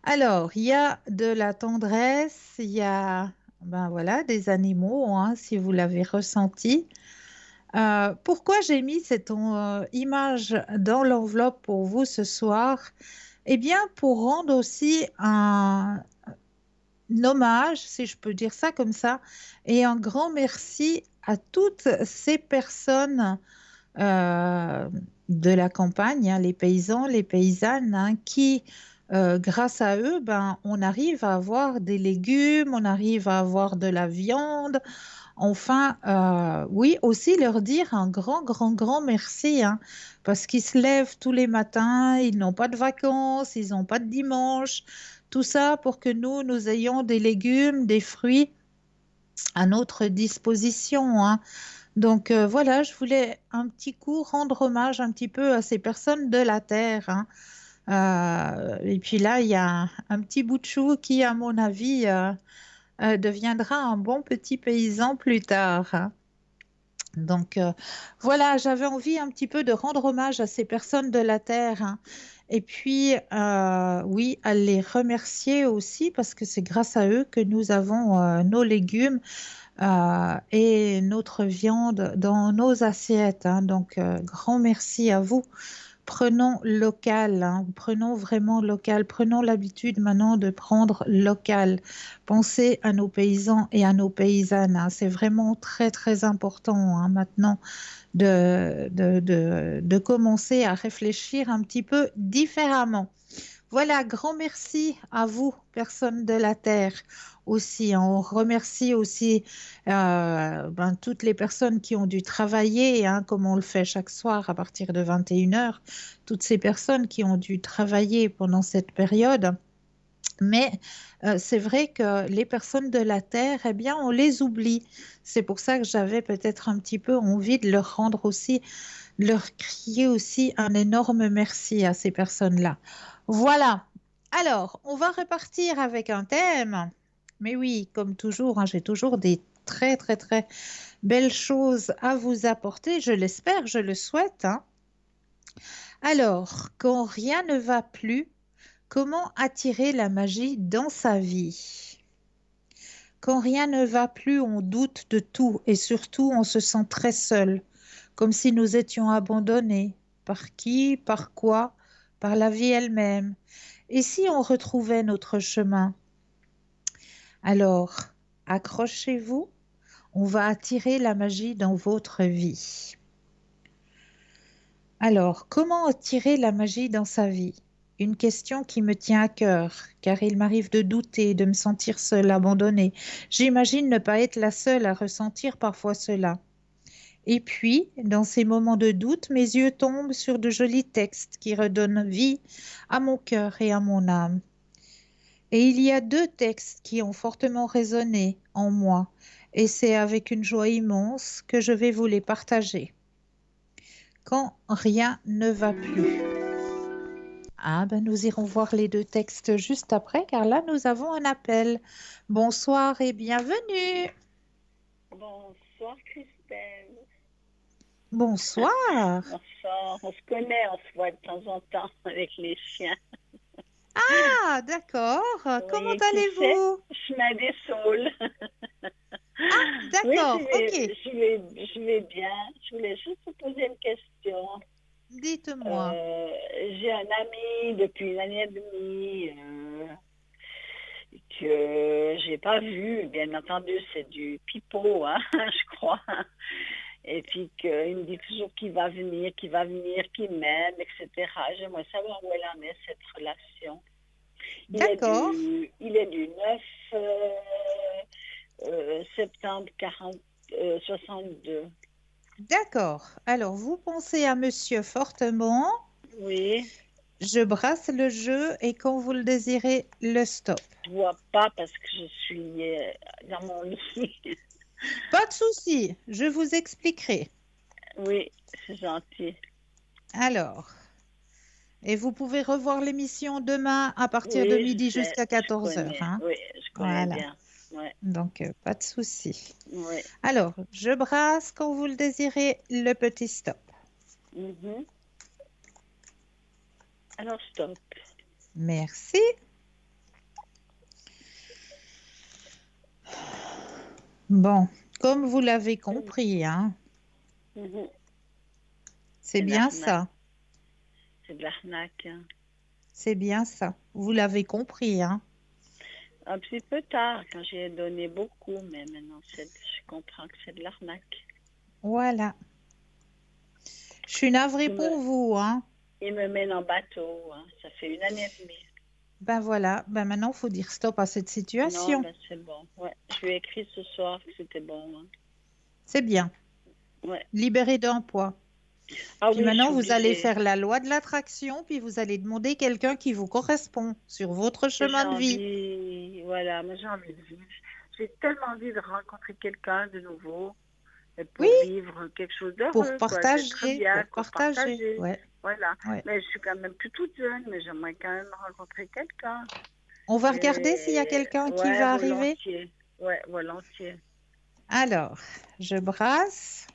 Alors, il y a de la tendresse, il y a... voilà, des animaux, hein, si vous l'avez ressenti. Pourquoi j'ai mis cette image dans l'enveloppe pour vous ce soir? Eh bien, pour rendre aussi un hommage, si je peux dire ça comme ça, et un grand merci à toutes ces personnes de la campagne, hein, les paysans, les paysannes, hein, qui... grâce à eux, on arrive à avoir des légumes, on arrive à avoir de la viande. Enfin, oui, aussi leur dire un grand merci, hein, parce qu'ils se lèvent tous les matins, ils n'ont pas de vacances, ils n'ont pas de dimanche. Tout ça pour que nous ayons des légumes, des fruits à notre disposition, hein. Donc voilà, je voulais un petit coup rendre hommage un petit peu à ces personnes de la terre, hein. Et puis là, il y a un petit bout de chou qui, à mon avis, deviendra un bon petit paysan plus tard, hein. Donc voilà, j'avais envie un petit peu de rendre hommage à ces personnes de la terre, hein. Et puis, oui, à les remercier aussi parce que c'est grâce à eux que nous avons nos légumes et notre viande dans nos assiettes, hein. Donc, grand merci à vous. Prenons local, hein, prenons vraiment local, prenons l'habitude maintenant de prendre local. Pensez à nos paysans et à nos paysannes, hein. C'est vraiment très important, hein, maintenant de commencer à réfléchir un petit peu différemment. Voilà, grand merci à vous, personnes de la Terre aussi, hein. On remercie aussi toutes les personnes qui ont dû travailler, hein, comme on le fait chaque soir à partir de 21h, toutes ces personnes qui ont dû travailler pendant cette période. Mais c'est vrai que les personnes de la Terre, eh bien, on les oublie. C'est pour ça que j'avais peut-être un petit peu envie de leur rendre aussi, de leur crier aussi un énorme merci à ces personnes-là. Voilà. Alors, on va repartir avec un thème. Mais oui, comme toujours, hein, j'ai toujours des très, très, très belles choses à vous apporter. Je l'espère, je le souhaite, hein. Alors, quand rien ne va plus, comment attirer la magie dans sa vie? Quand rien ne va plus, on doute de tout et surtout on se sent très seul, comme si nous étions abandonnés. Par qui? Par quoi? Par la vie elle-même. Et si on retrouvait notre chemin? Alors, accrochez-vous, on va attirer la magie dans votre vie. Alors, comment attirer la magie dans sa vie? Une question qui me tient à cœur, car il m'arrive de douter, de me sentir seule, abandonnée. J'imagine ne pas être la seule à ressentir parfois cela. Et puis, dans ces moments de doute, mes yeux tombent sur de jolis textes qui redonnent vie à mon cœur et à mon âme. Et il y a 2 textes qui ont fortement résonné en moi, et c'est avec une joie immense que je vais vous les partager. Quand rien ne va plus. Ah ben nous irons voir les 2 textes juste après, car là nous avons un appel. Bonsoir et bienvenue. Bonsoir Christelle. Bonsoir. Bonsoir. On se connaît, on se voit de temps en temps avec les chiens. Ah d'accord. Comment allez-vous? Je mets des saules. Ah d'accord, ok. Je vais bien. Je voulais juste vous poser une question. Dites-moi. J'ai un ami depuis une année et demie que j'ai pas vu. Bien entendu, c'est du pipeau, hein, je crois. Et puis qu'il me dit toujours qu'il va venir, qu'il m'aime, etc. J'aimerais savoir où elle en est, cette relation. D'accord. Il est du 9 septembre 62. D'accord. Alors, vous pensez à monsieur fortement. Oui. Je brasse le jeu et quand vous le désirez, le stop. Je vois pas parce que je suis dans mon lit. Pas de souci, je vous expliquerai. Oui, c'est gentil. Alors, et vous pouvez revoir l'émission demain à partir de midi jusqu'à 14h. Hein? Oui, je connais bien. Ouais. Donc, pas de souci. Ouais. Alors, je brasse quand vous le désirez, le petit stop. Alors, stop. Merci. Bon, comme vous l'avez compris, hein, c'est bien ça. C'est de l'arnaque. Hein. C'est bien ça. Vous l'avez compris, hein. Un petit peu tard, quand j'ai donné beaucoup, mais maintenant, je comprends que c'est de l'arnaque. Voilà. Je suis navrée pour vous, hein. Il me mène en bateau, hein. Ça fait une année et demie. Ben voilà, ben maintenant, il faut dire stop à cette situation. Non, ben c'est bon. Ouais. Je lui ai écrit ce soir que c'était bon. Hein. C'est bien. Ouais. Libéré d'un poids. Ah, puis oui, maintenant, vous allez faire la loi de l'attraction, puis vous allez demander quelqu'un qui vous correspond sur votre chemin de vie. Voilà, moi j'ai envie de vivre. J'ai tellement envie de rencontrer quelqu'un de nouveau pour vivre quelque chose d'heureux. Pour partager. C'est très bien, pour partager. Ouais. Voilà. Ouais. Mais je suis quand même plus toute jeune, mais j'aimerais quand même rencontrer quelqu'un. On va regarder s'il y a quelqu'un qui va arriver. Ouais, volontiers. Alors, je brasse.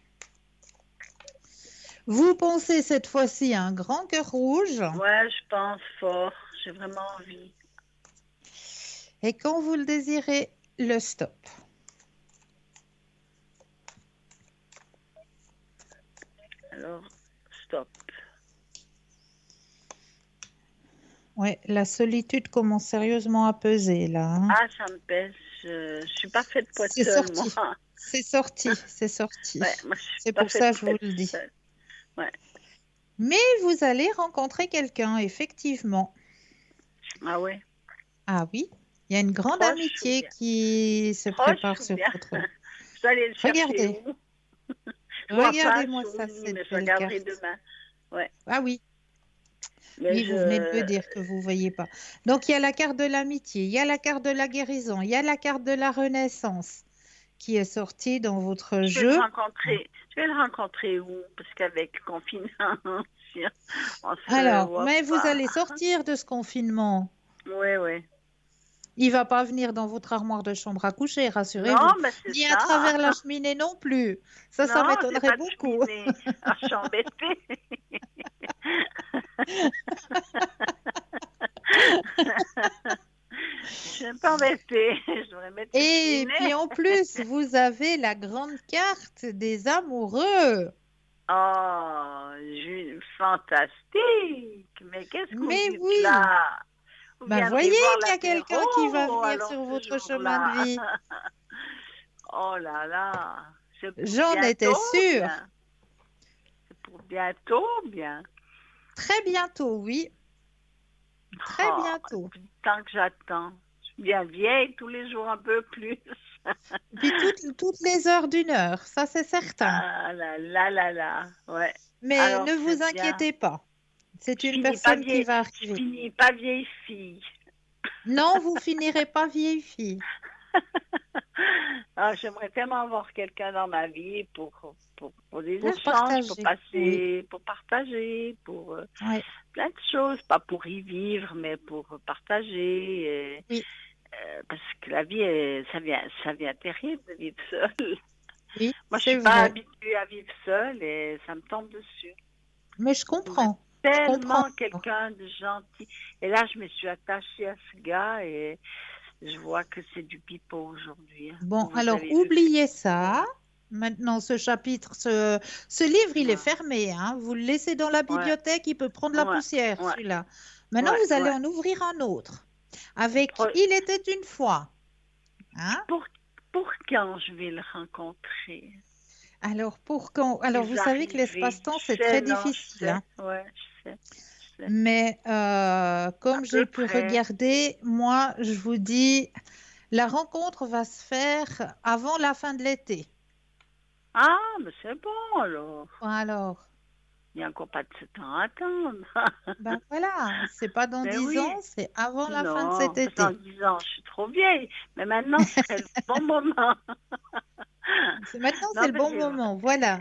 Vous pensez cette fois-ci à un grand cœur rouge? Ouais, je pense fort. J'ai vraiment envie. Et quand vous le désirez, le stop. Alors, stop. Ouais, la solitude commence sérieusement à peser là. Hein. Ah, ça me pèse. Je suis pas faite pour être seule, moi. C'est sorti, c'est sorti. Ouais, moi, c'est pour ça que je vous le dis. Ouais. Mais vous allez rencontrer quelqu'un, effectivement. Ah oui? Ah oui, il y a une grande amitié qui se prépare sur votre... Je dois aller le chercher. Regardez. Regardez-moi ça, c'est le regarderai demain. Ouais. Ah oui. Mais Oui, vous venez de me dire que vous ne voyez pas. Donc, il y a la carte de l'amitié, il y a la carte de la guérison, il y a la carte de la renaissance qui est sortie dans votre je vais jeu. je vais le rencontrer où? Parce qu'avec le confinement, on se Alors, voit mais vous pas. allez sortir de ce confinement. Oui, oui. Il ne va pas venir dans votre armoire de chambre à coucher, Non, rassurez-vous. mais c'est Ni à ça. travers la cheminée non plus. Ça Non, j'ai m'étonnerait pas de beaucoup. cheminée. Ah, je suis embêtée. Je suis un peu embêtée. Je devrais mettre une Et cheminée. puis en plus, vous avez la grande carte des amoureux. Oh, fantastique. Mais qu'est-ce que vous Mais dites oui. là? Vous Ben, viendrez voyez voir qu'il y a quelqu'un qui va l'apéro, venir alors, sur ce votre chemin jour-là. de vie. Oh là là. C'est pour J'en étais bientôt, sûre. bien. C'est pour bientôt, bien. Très bientôt, oui. Très Oh, bientôt. depuis le temps que j'attends. Je suis bien vieille, tous les jours un peu plus. Puis toutes les heures d'une heure, ça c'est certain. Ah là là là là, ouais. Mais Alors, ne c'est vous bien. inquiétez pas. C'est Je une finis pas personne qui vieille, va je arriver. finis pas vieille fille. Non, vous finirez pas vieille fille. Ah, j'aimerais tellement avoir quelqu'un dans ma vie pour des Pour échanges, pour partager, passer, pour partager, pour Oui, plein de choses, pas pour y vivre, mais pour partager. oui, Parce que la vie, ça vient terrible de vivre seule. oui, Moi, je c'est suis pas vrai. habituée à vivre seule et ça me tombe dessus. Mais je comprends. Je Tellement comprends. quelqu'un de gentil. Et là, je me suis attachée à ce gars et je vois que c'est du pipeau aujourd'hui. Bon, Vous alors avez vu. oubliez ça. Maintenant, ce chapitre, ce livre, il est Ouais. fermé, hein. Vous le laissez dans la bibliothèque, il peut prendre la Ouais, poussière, ouais. celui-là. Maintenant, Ouais, vous allez ouais. en ouvrir un autre. Avec Pro- Il était une fois. Hein? Pour quand je vais le rencontrer? Alors, pour quand? Alors, vous savez que l'espace-temps, c'est très difficile, hein. Ouais, je sais. Mais comme À j'ai peu pu près. regarder, moi, je vous dis, la rencontre va se faire avant la fin de l'été. Ah, mais c'est bon alors. Alors, Il n'y a encore pas de 7 ans à attendre. ben voilà, c'est pas dans Mais 10 oui. ans, c'est avant la fin de Non, cet parce été. qu'en 10 ans, je suis trop vieille. Mais maintenant, c'est le bon moment. Maintenant, Non, c'est le mais bon moment, voilà.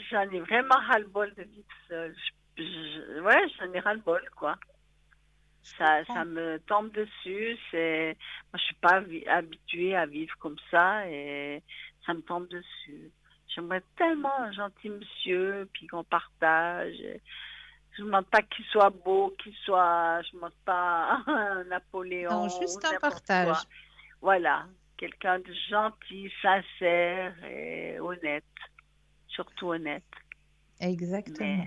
J'en ai vraiment ras-le-bol de vivre seule. Ouais, j'en ai ras-le-bol, quoi. Ça me tombe dessus. Moi, je suis pas habituée à vivre comme ça et ça me tombe dessus. J'aimerais tellement un gentil monsieur, puis qu'on partage. Je ne demande pas qu'il soit beau, je ne demande pas un Napoléon. Non, juste un n'importe partage. quoi. Voilà, quelqu'un de gentil, sincère et honnête. Surtout honnête. Exactement.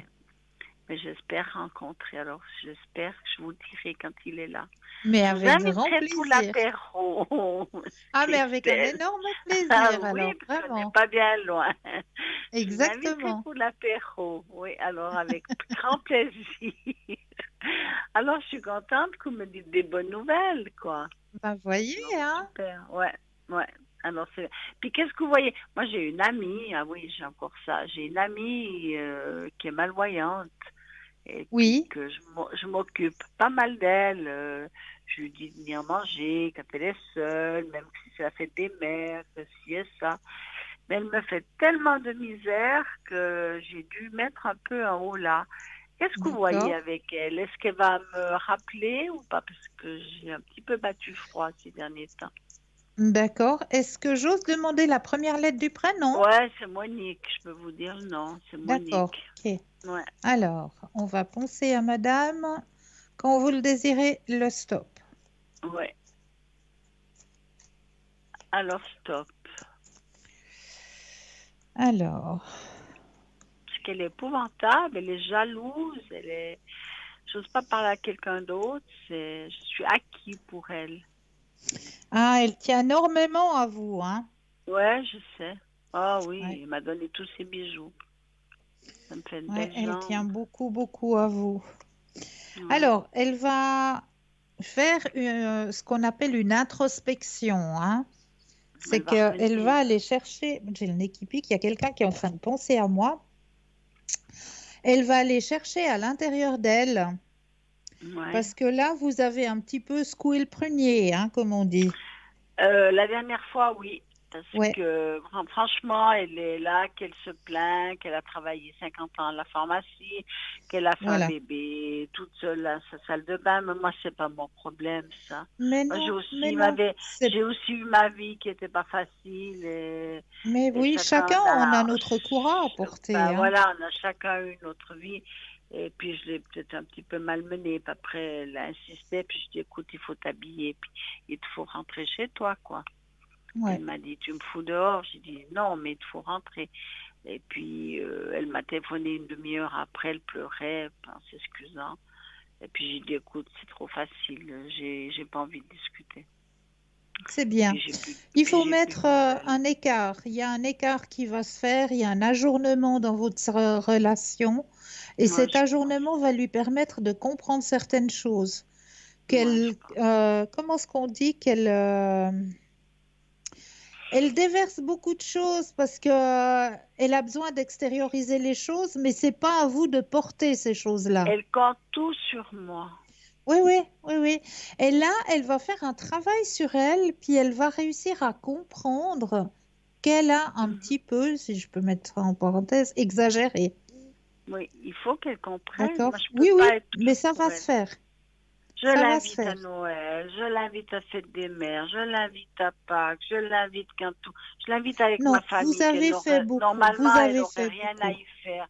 Mais j'espère rencontrer. Alors, j'espère que je vous le dirai quand il est là. Mais Je avec vous grand inviterai pour plaisir. l'apéro. Ah, mais avec un Christelle. énorme plaisir, Ah alors, oui, parce qu'on vraiment. n'est pas bien loin. Je vous inviterai Exactement. pour l'apéro. Oui, alors avec grand plaisir. Alors, je suis contente que vous me dites des bonnes nouvelles, quoi. Ben, voyez, hein. Super, ouais, ouais. Alors, puis qu'est-ce que vous voyez? Moi, j'ai une amie, ah oui, j'ai encore ça. J'ai une amie qui est malvoyante et Oui. que je m'occupe pas mal d'elle. Je lui dis de venir manger quand elle est seule, même si c'est la fête des mères, que si et ça. Mais elle me fait tellement de misère que j'ai dû mettre un peu en haut là. Qu'est-ce que vous voyez D'accord. avec elle? Est-ce qu'elle va me rappeler ou pas? Parce que j'ai un petit peu battu froid ces derniers temps. D'accord. Est-ce que j'ose demander la première lettre du prénom? Ouais, c'est Monique, je peux vous dire non, c'est D'accord. Monique. Ok. Ouais. Alors, on va penser à madame. Quand vous le désirez, le stop. Ouais. Alors, stop. Alors, Parce qu'elle est épouvantable, elle est jalouse, j'ose pas parler à quelqu'un d'autre, je suis acquis pour elle. ah, elle tient énormément à vous, hein? Ouais, je sais. Ah oui, Ouais. elle m'a donné tous ses bijoux. Ça me fait une Ouais, belle elle jambe. tient beaucoup, beaucoup à vous. Ouais. Alors, elle va faire ce qu'on appelle une introspection, hein. C'est Elle va qu'elle revenir. va aller chercher, j'ai le nez qui pique, il y a quelqu'un qui est en train de penser à moi. Elle va aller chercher à l'intérieur d'elle Ouais. Parce que là, vous avez un petit peu secoué le prunier, hein, comme on dit. La dernière fois, oui. Parce Ouais. que franchement, elle est là, qu'elle se plaint, qu'elle a travaillé 50 ans à la pharmacie, qu'elle a fait un Voilà. bébé toute seule dans sa salle de bain. Mais moi, c'est pas mon problème, ça. Mais Moi, non, mais non. j'ai aussi eu ma vie qui était pas facile. Mais Et oui, chacun, on a notre courroie à porter, ben hein. voilà, on a chacun eu notre vie. Et puis, je l'ai peut-être un petit peu malmenée. Puis après, elle a insisté. Puis je dis, écoute, il faut t'habiller. Puis il te faut rentrer chez toi, quoi. Ouais. Elle m'a dit, tu me fous dehors. J'ai dit, non, mais il te faut rentrer. Et puis, elle m'a téléphoné une demi-heure après. Elle pleurait en s'excusant. Et puis, j'ai dit, écoute, c'est trop facile. J'ai pas envie de discuter. C'est bien. Il faut mettre un écart. Il y a un écart qui va se faire. Il y a un ajournement dans votre relation. Et cet ajournement va lui permettre de comprendre certaines choses. Comment est-ce qu'on dit elle déverse beaucoup de choses parce que elle a besoin d'extérioriser les choses, mais c'est pas à vous de porter ces choses-là. Elle compte tout sur moi. Oui, oui, oui, oui. Et là, elle va faire un travail sur elle, puis elle va réussir à comprendre qu'elle a un petit peu, si je peux mettre ça en parenthèse, exagéré. Oui, il faut qu'elle comprenne. D'accord. Moi, je peux Oui, oui, pas être mais ça pour va elle. se faire. Je Ça va se l'invite à faire. Noël, je l'invite à Fête des Mères, je l'invite à Pâques, je l'invite quand tout. Je l'invite avec Non, ma famille. vous avez fait beaucoup. Normalement, Vous elle avez n'aurait fait rien à beaucoup. y faire.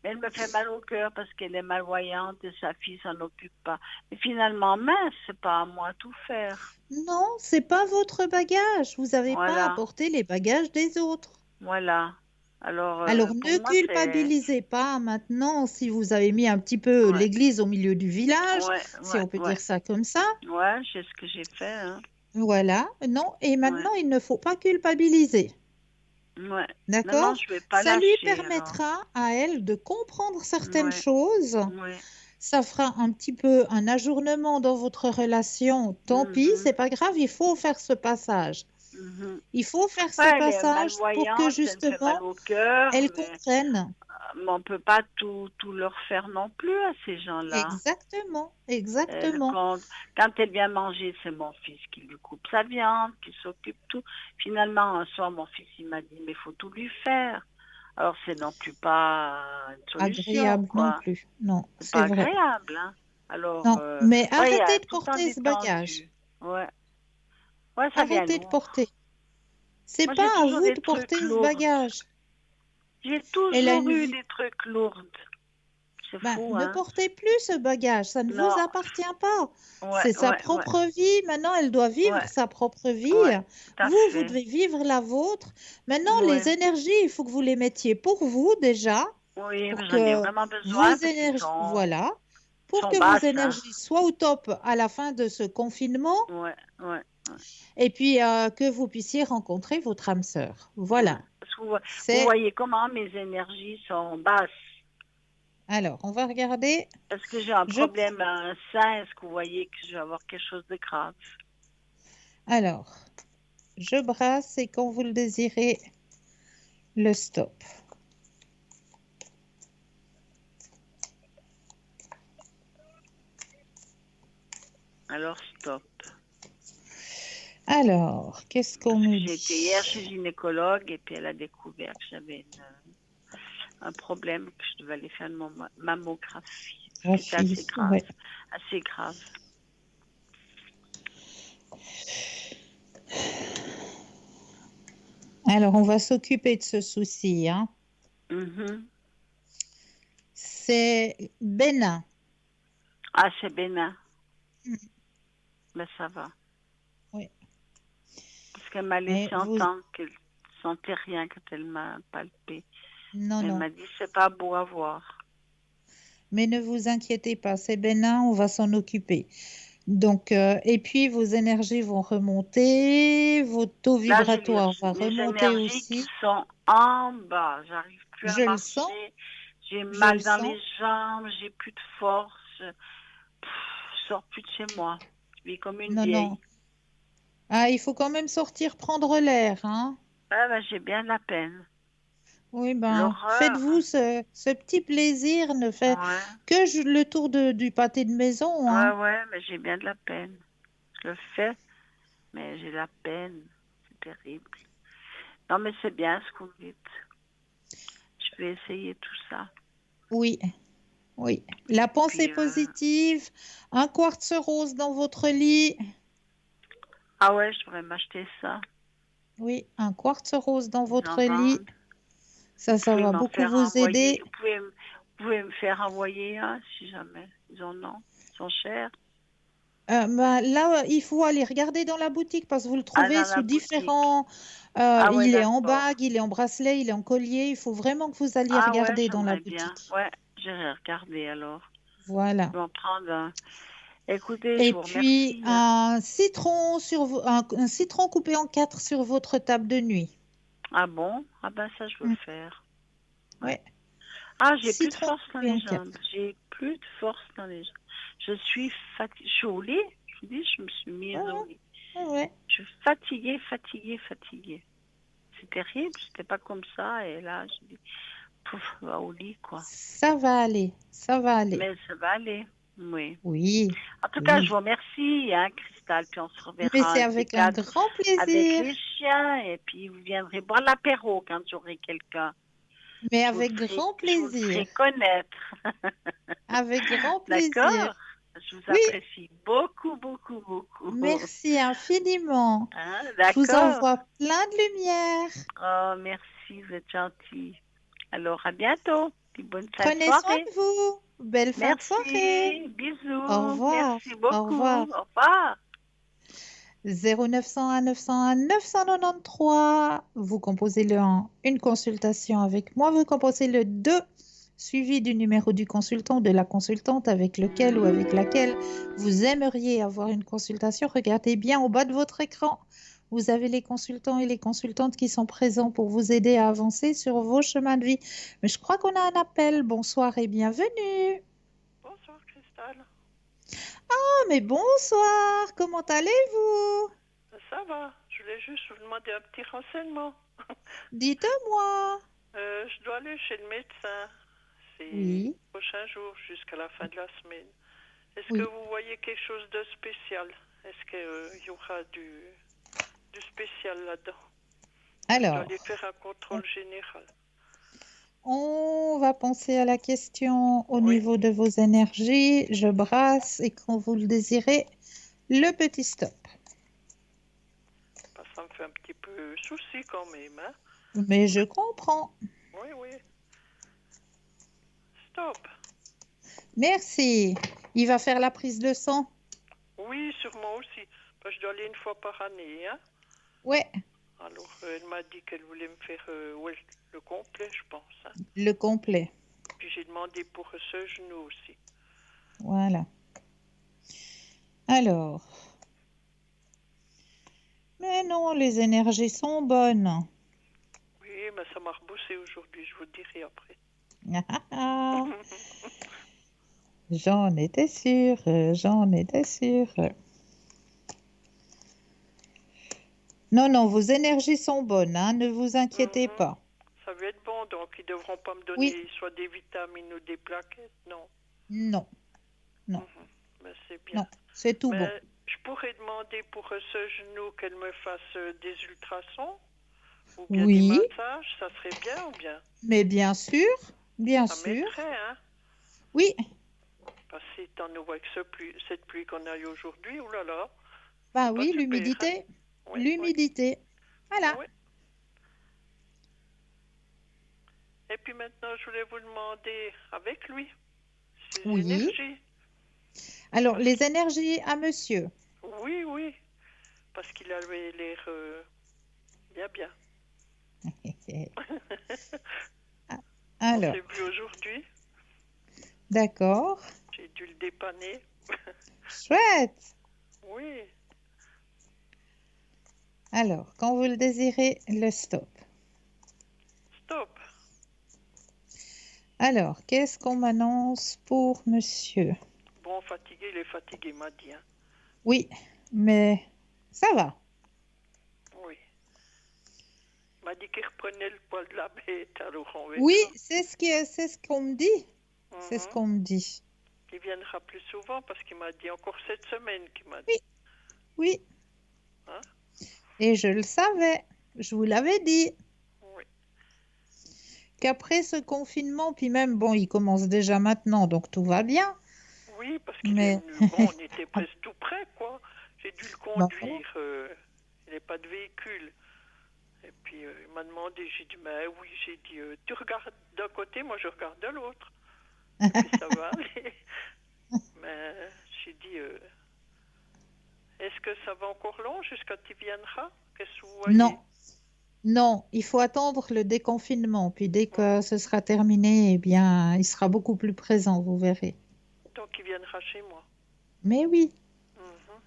Mais elle me fait mal au cœur parce qu'elle est malvoyante et sa fille s'en occupe pas. Mais finalement, mince, c'est pas à moi tout faire. Non, c'est pas votre bagage. Vous n'avez pas Voilà. à porter les bagages des autres. Voilà. Alors, Alors, pour ne moi, c'est... culpabilisez pas maintenant si vous avez mis un petit peu Ouais. l'église au milieu du village, si on peut ouais. dire ça comme ça. Ouais, c'est ce que j'ai fait. Hein. Voilà, non, et maintenant, il ne faut pas culpabiliser. Ouais. Non, D'accord? je vais pas Ça lui lâcher. permettra à elle de comprendre certaines Ouais. choses. Ouais. Ça fera un petit peu un ajournement dans votre relation. Tant pis, c'est pas grave, il faut faire ce passage. Il faut faire ce Elle est passage pour que malvoyante, elle me fait justement mal au cœur. elle Mais comprenne. on ne peut pas tout leur faire non plus à ces gens-là. Exactement, exactement. Quand elle vient manger, c'est mon fils qui lui coupe sa viande, qui s'occupe tout. Finalement, un soir, mon fils, il m'a dit, mais il faut tout lui faire. Alors, c'est non plus pas une solution, Agréable quoi. non plus. Non, C'est c'est pas vrai. agréable, hein. Alors, Non, mais il y a arrêtez de tout le temps porter des ce bagage. tendus. Ouais, ça vient Arrêtez de lourd. porter. C'est Moi, j'ai pas à toujours vous des de porter trucs ce lourds. bagage. J'ai Elle a toujours une eu vie. des trucs lourds. C'est fou, Ne hein. portez plus ce bagage, ça ne Non. vous appartient pas. Ouais, C'est sa propre vie. Maintenant, elle doit vivre sa propre vie. tout à Vous fait. devez vivre la vôtre. Maintenant, Ouais. les énergies, il faut que vous les mettiez pour vous déjà, Oui, pour j'en ai que vraiment besoin vos parce qu'ils énergies, sont, voilà, pour sont que basses, vos énergies soient au top à la fin de ce confinement, Ouais. et puis que vous puissiez rencontrer votre âme sœur. Voilà. Parce que vous voyez comment mes énergies sont basses. Alors, on va regarder. Est-ce que j'ai un problème à un sein? Est-ce que vous voyez que je vais avoir quelque chose de grave? Alors, je brasse et quand vous le désirez, le stop. Alors, stop. Alors, qu'est-ce qu'on nous dit? J'étais hier chez une gynécologue et puis elle a découvert que j'avais un problème, que je devais aller faire une mammographie. C'était assez grave. Ouais. Assez grave. Alors, on va s'occuper de ce souci. Hein. C'est bénin. Ah, c'est bénin. Ben, ça va. Oui. Parce qu'elle m'a laissé entendre qu'elle sentait rien quand elle m'a palpé. Non, elle m'a dit, c'est pas beau à voir. Mais ne vous inquiétez pas, c'est bénin, on va s'en occuper. Donc, et puis vos énergies vont remonter, vos taux vibratoires vont remonter aussi. Qui sont en bas, j'arrive plus à marcher. Sens. J'ai mal dans les jambes, j'ai plus de force. Je sors plus de chez moi. Je vis comme une vieille. Non. Ah, il faut quand même sortir prendre l'air, hein. Ah, ben, j'ai bien la peine. Oui, ben, L'horreur. faites-vous ce petit plaisir, ne fait Ouais, que le tour du pâté de maison, hein. ouais, mais j'ai bien de la peine. Je le fais, mais j'ai de la peine. C'est terrible. Non, mais c'est bien ce que vous dites. Je vais essayer tout ça. Oui, oui. La pensée Puis, positive, un quartz rose dans votre lit. ah ouais, je devrais m'acheter ça. Oui, un quartz rose dans Ils en votre lit. vendent. Ça Vous pouvez va m'en beaucoup faire vous envoyer. aider. Vous pouvez me faire envoyer un si jamais. Ils en ont. Ils sont chers. Ben, là, il faut aller regarder dans la boutique parce que vous le Ah, trouvez dans la sous boutique. différents. Ah ouais, Il est en d'accord. bague, il est en bracelet, il est en collier. Il faut vraiment que vous alliez Ah ouais, regarder dans la j'aimerais bien. boutique. Ouais, j'irai regarder alors. Voilà. Je vais en prendre un. Écoutez, je Et vous puis remercie, hein. un citron un citron coupé en 4 sur votre table de nuit. Ah bon? Ah ben ça, je veux Mm. faire. Ouais. Ouais, Ah, j'ai plus de citron force dans coupé les en 4. jambes. J'ai plus de force dans les jambes. Je suis fatiguée. Je suis au lit. Je vous dis, je me suis mise au lit. Ouais. Je suis fatiguée, fatiguée, fatiguée. C'est terrible. J'étais pas comme ça. Et là, je dis, pouf, va au lit, quoi. Ça va aller, ça va aller. Mais ça va aller. Oui. Oui, En tout cas, je oui. vous remercie, hein, Cristal. Puis on se Mais reverra c'est un de ces avec un quatre grand avec plaisir. les chiens. Et puis vous viendrez boire l'apéro quand j'aurai quelqu'un. Mais avec grand Je vous le plaisir. ferai connaître. Avec grand plaisir. D'accord? Je vous Oui, apprécie beaucoup, beaucoup, beaucoup. merci infiniment. Hein, Je vous d'accord? envoie plein de lumière. Oh, merci, vous êtes gentil. Alors, à bientôt. Puis bonne fin de Prenez soin soirée. de vous. Belle fin de soirée. Merci. Au Bisous. revoir. Merci Au beaucoup. revoir. Au revoir. 0901 901 993. Vous composez le 1, une consultation avec moi. Vous composez le 2, suivi du numéro du consultant ou de la consultante avec lequel ou avec laquelle vous aimeriez avoir une consultation. Regardez bien au bas de votre écran. Vous avez les consultants et les consultantes qui sont présents pour vous aider à avancer sur vos chemins de vie. Mais je crois qu'on a un appel. Bonsoir et bienvenue. Bonsoir, Cristal. Ah, mais bonsoir. Comment allez-vous? Ça va. Je voulais juste vous demander un petit renseignement. Dites-moi. Je dois aller chez le médecin. C'est Oui. le prochain jour jusqu'à la fin de la semaine. Est-ce Oui. que vous voyez quelque chose de spécial? Est-ce qu'il y aura du spécial là-dedans? Je dois Alors, aller faire un contrôle général. on va penser à la question au Oui. niveau de vos énergies. Je brasse et quand vous le désirez, le petit stop. Bah, ça me fait un petit peu souci quand même, hein? Mais je comprends. Oui, oui. Stop. Merci. Il va faire la prise de sang? Oui, sûrement aussi. Bah, je dois aller une fois par année, hein? Ouais, Alors, elle m'a dit qu'elle voulait me faire le complet, je pense, hein? le complet. Puis j'ai demandé pour ce genou aussi. Voilà. Alors. Mais non, les énergies sont bonnes. Oui, mais ça m'a reboussé aujourd'hui, je vous dirai après. J'en étais sûre, j'en étais sûre. Non, non, vos énergies sont bonnes, hein, ne vous inquiétez pas. Ça va être bon, donc ils devront pas me donner Oui. soit des vitamines ou des plaquettes, non. Non, non, Ben, c'est bien. non, c'est tout Mais bon. je pourrais demander pour ce genou qu'elle me fasse des ultrasons ou bien Oui. des massages, ça serait bien ou bien? Mais bien sûr, bien Ça sûr. m'aiderait, hein? Oui, Parce que étant nous avec cette pluie qu'on a eu aujourd'hui, oulala. bah c'est pas oui, super, l'humidité. hein? Oui, L'humidité. Voilà. oui. Et puis maintenant, je voulais vous demander avec lui ses Oui. énergies. Alors, les énergies à monsieur. Oui, oui. Parce qu'il avait l'air bien, bien. Alors, On s'est vu aujourd'hui. d'accord. J'ai dû le dépanner. Chouette. Oui. Alors, quand vous le désirez, le stop. Stop. Alors, qu'est-ce qu'on m'annonce pour monsieur? Bon, fatigué, il est fatigué, m'a dit. Hein. Oui, mais ça va. Oui. m'a dit qu'il reprenait le poil de la bête, alors on verra. Oui, c'est ce qu'on me dit. C'est ce Mhm. qu'on me dit. Il viendra plus souvent parce qu'il m'a dit encore cette semaine qu'il m'a dit. Oui. Oui. Hein? Et je le savais. Je vous l'avais dit. Oui. Qu'après ce confinement, puis même, bon, il commence déjà maintenant, donc tout va bien. Oui, parce qu'il Mais est venu. Bon, on était presque tout près, quoi. J'ai dû le Bah, conduire. Il n'est pas de véhicule. Et puis, il m'a demandé, j'ai dit, mais oui, j'ai dit, tu regardes d'un côté, moi je regarde de l'autre. Et puis ça va aller. Mais j'ai dit, est-ce que ça va encore long jusqu'à tu viendras? Qu'est-ce que vous voyez? non, non, il faut attendre le déconfinement. Puis dès que ce sera terminé, eh bien, il sera beaucoup plus présent, vous verrez. Donc il viendra chez moi. Mais oui, Mhm.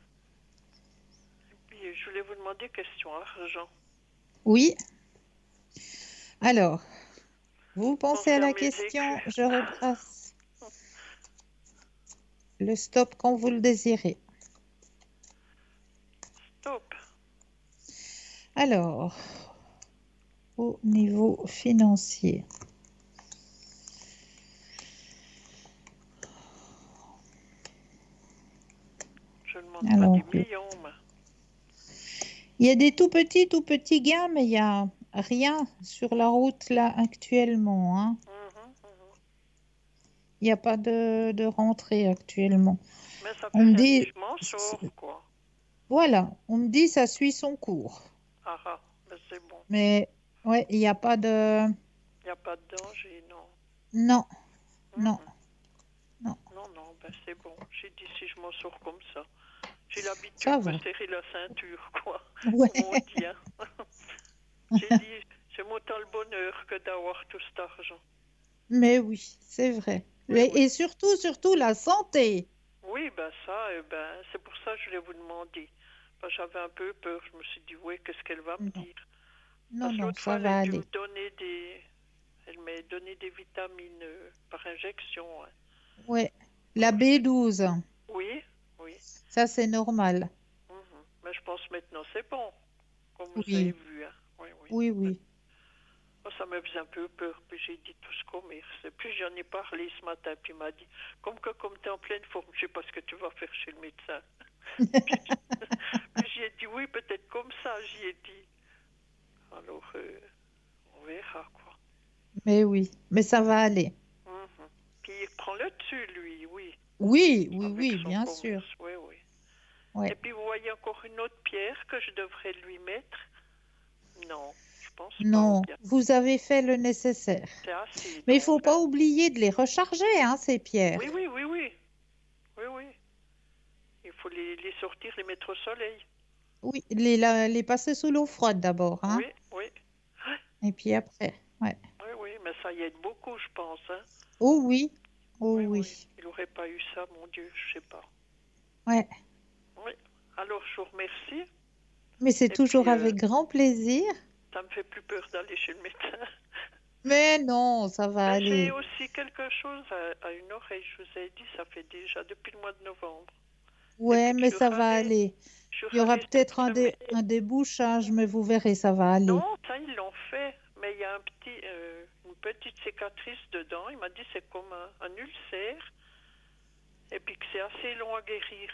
Et puis je voulais vous demander question argent. oui. Alors, vous pensez à la Pensez à mes question, écus. je repasse le stop quand vous le désirez. Stop. Alors, au niveau financier. Je ne demande Alors, pas des millions, mais... il y a des tout petits gains, mais il n'y a rien sur la route là actuellement, hein. Il n'y a pas de rentrée actuellement. Mais ça On me fait rien dit, si je m'en sors, quoi. voilà, on me dit ça suit son cours. Ah ah, ben c'est bon. Mais ouais, il n'y a pas de... Il n'y a pas de danger, non. Non, non, non, Non, non, ben c'est bon. J'ai dit si je m'en sors comme ça. J'ai l'habitude ça de me va. serrer la ceinture, quoi. Ouais. Comme on dit, hein. J'ai dit, c'est autant le bonheur que d'avoir tout cet argent. Mais oui, c'est vrai. Oui, Et, oui. et surtout la santé. Oui, ben ça, c'est pour ça que je voulais vous demander. Ben, j'avais un peu peur. Je me suis dit, oui, qu'est-ce qu'elle va me dire? Non, Parce que non, l'autre ça fois, elle va a dû aller. me donner des... Elle m'a donné des vitamines par injection. Hein. Ouais, la B12, Oui, oui. ça c'est normal. Mhm. Mais je pense maintenant c'est bon, comme vous Oui. avez vu. Hein. Oui, oui. Oui, oui. Moi, ça me faisait un peu peur, puis j'ai dit tout ce commerce. Et puis j'en ai parlé ce matin, puis il m'a dit, comme tu es en pleine forme, je sais pas ce que tu vas faire chez le médecin. Puis j'ai dit, oui, peut-être comme ça, j'y ai dit. Alors, on verra, quoi. Mais oui, mais ça va aller. Mhm. Puis il prend le dessus, lui, oui. Oui, oui, Avec oui, son bien commerce. sûr. Oui, oui. Ouais. Et puis vous voyez encore une autre pierre que je devrais lui mettre? Non, je pense Non, pas. vous avez fait le nécessaire. C'est assez. Mais il Donc, faut pas oublier de les recharger, hein, ces pierres. oui, oui, oui, oui. Oui, oui. Il faut les sortir, les mettre au soleil. Oui, les passer sous l'eau froide d'abord, hein. Oui, oui. Et puis après, ouais. Oui, oui, mais ça y aide beaucoup, je pense. Hein. Oh oui, oh Oui, oui. oui. Il n'aurait pas eu ça, mon Dieu, je sais pas. Ouais. Oui. Alors, je vous remercie. Mais c'est Et toujours puis, avec grand plaisir. ça me fait plus peur d'aller chez le médecin. Mais non, ça va Mais j'ai aller. aussi quelque chose à une oreille, je vous ai dit, ça fait déjà depuis le mois de novembre. Ouais, puis, mais je ça va râlais- aller. je Il y aura râlais peut-être cette semaine. un débouchage, mais vous verrez, ça va aller. Non, ça, ils l'ont fait. Mais il y a une petite cicatrice dedans. Il m'a dit c'est comme un ulcère. Et puis que c'est assez long à guérir.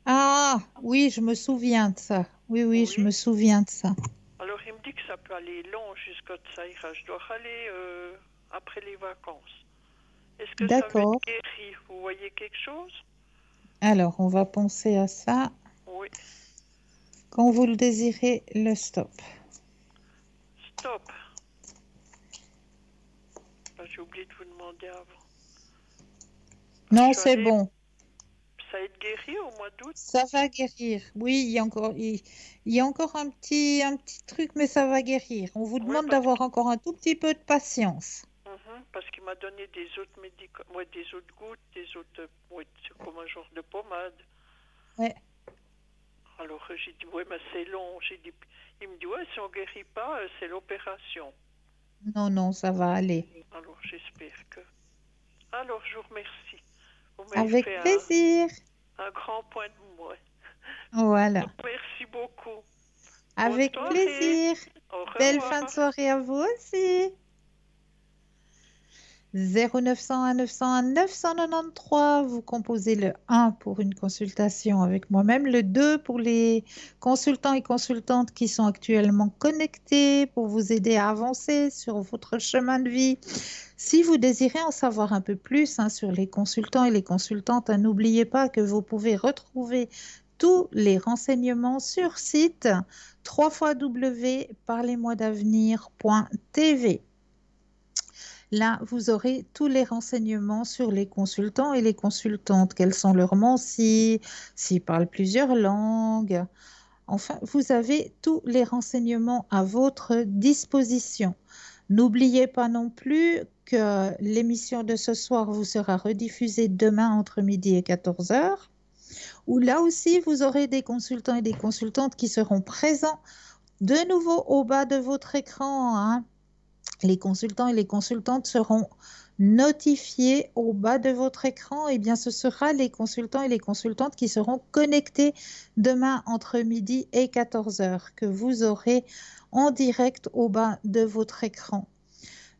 Ah, oui, je me souviens de ça. Oui, oui, je me souviens de ça. Alors, il me dit que ça peut aller long jusqu'à ça ira. Je dois aller après les vacances. Est-ce que ça va D'accord. être guéri? Vous voyez quelque chose? Alors, on va penser à ça. Oui. Quand vous le désirez, le stop. Stop. J'ai oublié de vous demander avant. Non, Je suis c'est allée- bon. Ça va être guéri au mois d'août? Ça va guérir. Oui, il y a encore un petit truc, mais ça va guérir. On vous demande d'avoir encore un tout petit peu de patience. Parce qu'il m'a donné des autres médicaments, des autres gouttes, des autres, c'est comme un genre de pommade. Ouais. Alors j'ai dit, ouais, mais c'est long. Il me dit, ouais, si on guérit pas, c'est l'opération. Non, non, ça va aller. Alors j'espère que. Alors je vous remercie. Vous m'avez Avec fait plaisir. un grand point de moi. Voilà. Merci beaucoup. Avec soirée. plaisir. Au Belle revoir. fin de soirée à vous aussi. 0901 901 993, vous composez le 1 pour une consultation avec moi-même, le 2 pour les consultants et consultantes qui sont actuellement connectés pour vous aider à avancer sur votre chemin de vie. Si vous désirez en savoir un peu plus sur les consultants et les consultantes, n'oubliez pas que vous pouvez retrouver tous les renseignements sur site www.parlez-moi-d'avenir.tv. Là, vous aurez tous les renseignements sur les consultants et les consultantes, quels sont leurs mensis, s'ils parlent plusieurs langues. Enfin, vous avez tous les renseignements à votre disposition. N'oubliez pas non plus que l'émission de ce soir vous sera rediffusée demain entre midi et 14 heures, où là aussi, vous aurez des consultants et des consultantes qui seront présents de nouveau au bas de votre écran. Les consultants et les consultantes seront notifiés au bas de votre écran. Et bien, ce sera les consultants et les consultantes qui seront connectés demain entre midi et 14 heures que vous aurez en direct au bas de votre écran.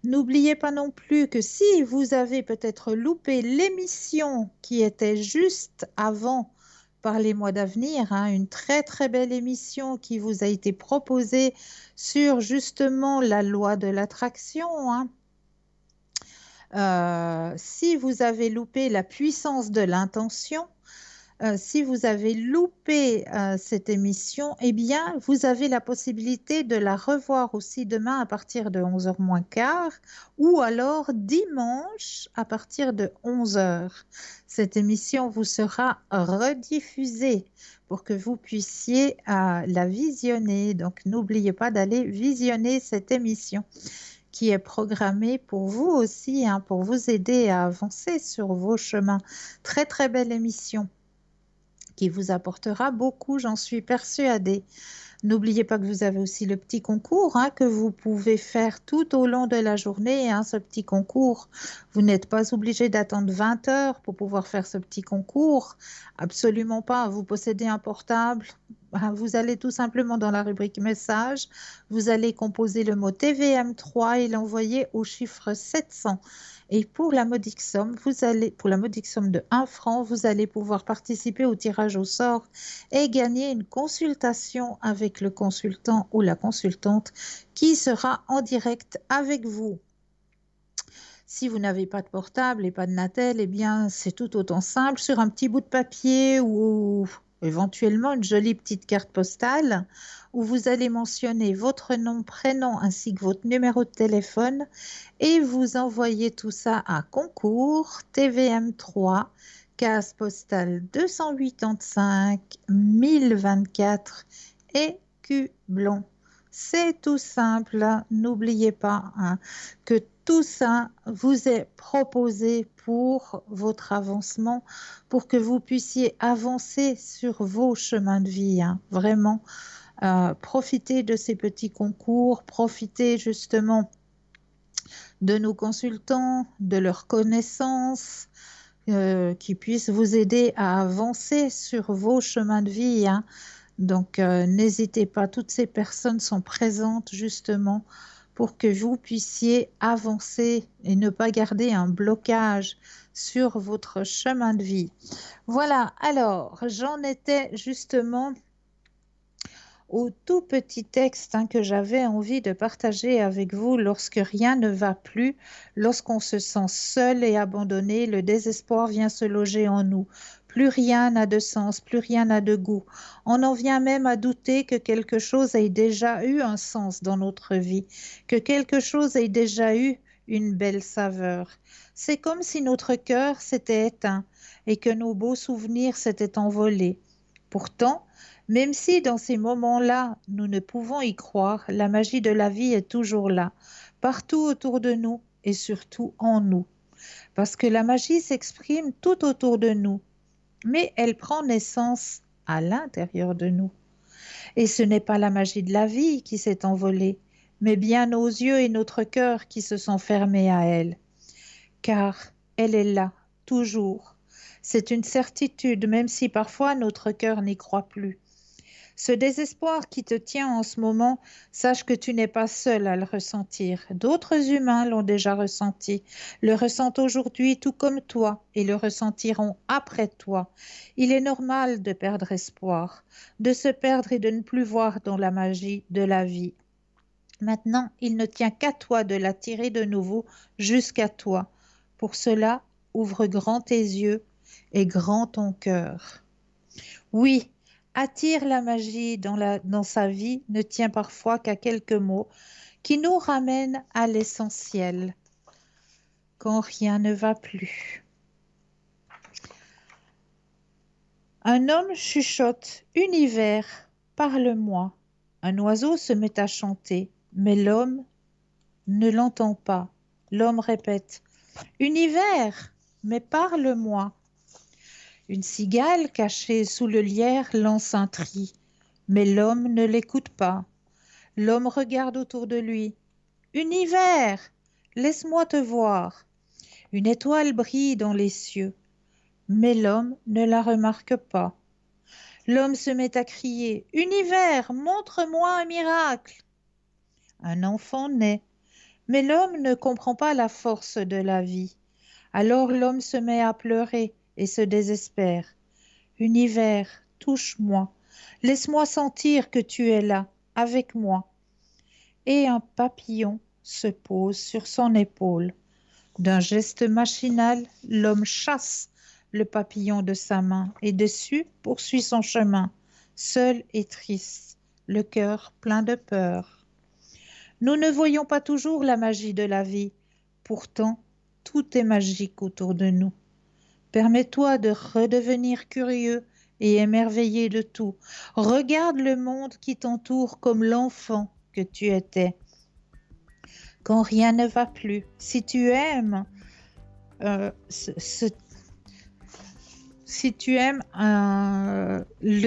N'oubliez pas non plus que si vous avez peut-être loupé l'émission qui était juste avant Parlez-moi d'avenir, une très très belle émission qui vous a été proposée sur justement la loi de l'attraction. Si vous avez loupé la puissance de l'intention, si vous avez loupé cette émission, eh bien, vous avez la possibilité de la revoir aussi demain à partir de 11h moins quart ou alors dimanche à partir de 11h. Cette émission vous sera rediffusée pour que vous puissiez la visionner. Donc, n'oubliez pas d'aller visionner cette émission qui est programmée pour vous aussi, pour vous aider à avancer sur vos chemins. Très, très belle émission qui vous apportera beaucoup, j'en suis persuadée. N'oubliez pas que vous avez aussi le petit concours que vous pouvez faire tout au long de la journée. Ce petit concours, vous n'êtes pas obligé d'attendre 20 heures pour pouvoir faire ce petit concours. Absolument pas. Vous possédez un portable, vous allez tout simplement dans la rubrique message, vous allez composer le mot TVM3 et l'envoyer au chiffre 700. Et pour la modique somme, pour la modique somme de 1 franc, vous allez pouvoir participer au tirage au sort et gagner une consultation avec le consultant ou la consultante qui sera en direct avec vous. Si vous n'avez pas de portable et pas de Natel, eh bien, c'est tout autant simple. Sur un petit bout de papier ou éventuellement une jolie petite carte postale où vous allez mentionner votre nom, prénom ainsi que votre numéro de téléphone et vous envoyez tout ça à concours TVM3 case postale 285 1024 Écublon. C'est tout simple, n'oubliez pas que tout ça vous est proposé pour votre avancement, pour que vous puissiez avancer sur vos chemins de vie. Vraiment, profitez de ces petits concours, profitez justement de nos consultants, de leurs connaissances, qui puissent vous aider à avancer sur vos chemins de vie. Donc, n'hésitez pas, toutes ces personnes sont présentes justement pour que vous puissiez avancer et ne pas garder un blocage sur votre chemin de vie. Voilà, alors, j'en étais justement au tout petit texte que j'avais envie de partager avec vous. Lorsque rien ne va plus, lorsqu'on se sent seul et abandonné, le désespoir vient se loger en nous. Plus rien n'a de sens, plus rien n'a de goût. On en vient même à douter que quelque chose ait déjà eu un sens dans notre vie, que quelque chose ait déjà eu une belle saveur. C'est comme si notre cœur s'était éteint et que nos beaux souvenirs s'étaient envolés. Pourtant, même si dans ces moments-là, nous ne pouvons y croire, la magie de la vie est toujours là, partout autour de nous et surtout en nous. Parce que la magie s'exprime tout autour de nous, mais elle prend naissance à l'intérieur de nous. Et ce n'est pas la magie de la vie qui s'est envolée, mais bien nos yeux et notre cœur qui se sont fermés à elle. Car elle est là, toujours. C'est une certitude, même si parfois notre cœur n'y croit plus. Ce désespoir qui te tient en ce moment, sache que tu n'es pas seul à le ressentir. D'autres humains l'ont déjà ressenti, le ressentent aujourd'hui tout comme toi et le ressentiront après toi. Il est normal de perdre espoir, de se perdre et de ne plus voir dans la magie de la vie. Maintenant, il ne tient qu'à toi de l'attirer de nouveau jusqu'à toi. Pour cela, ouvre grand tes yeux et grand ton cœur. Oui, attire la magie dans sa vie ne tient parfois qu'à quelques mots qui nous ramènent à l'essentiel, quand rien ne va plus. Un homme chuchote « Univers, parle-moi ». Un oiseau se met à chanter, mais l'homme ne l'entend pas. L'homme répète « Univers, mais parle-moi ». Une cigale cachée sous le lierre lance un cri, mais l'homme ne l'écoute pas. L'homme regarde autour de lui. « Univers, laisse-moi te voir ». Une étoile brille dans les cieux, mais l'homme ne la remarque pas. L'homme se met à crier « Univers, montre-moi un miracle ». Un enfant naît, mais l'homme ne comprend pas la force de la vie. Alors l'homme se met à pleurer et se désespère. « Univers, touche-moi, laisse-moi sentir que tu es là, avec moi. » Et un papillon se pose sur son épaule. D'un geste machinal, l'homme chasse le papillon de sa main et dessus poursuit son chemin, seul et triste, le cœur plein de peur. Nous ne voyons pas toujours la magie de la vie, pourtant tout est magique autour de nous. Permets-toi de redevenir curieux et émerveillé de tout. Regarde le monde qui t'entoure comme l'enfant que tu étais. Quand rien ne va plus, si tu aimes le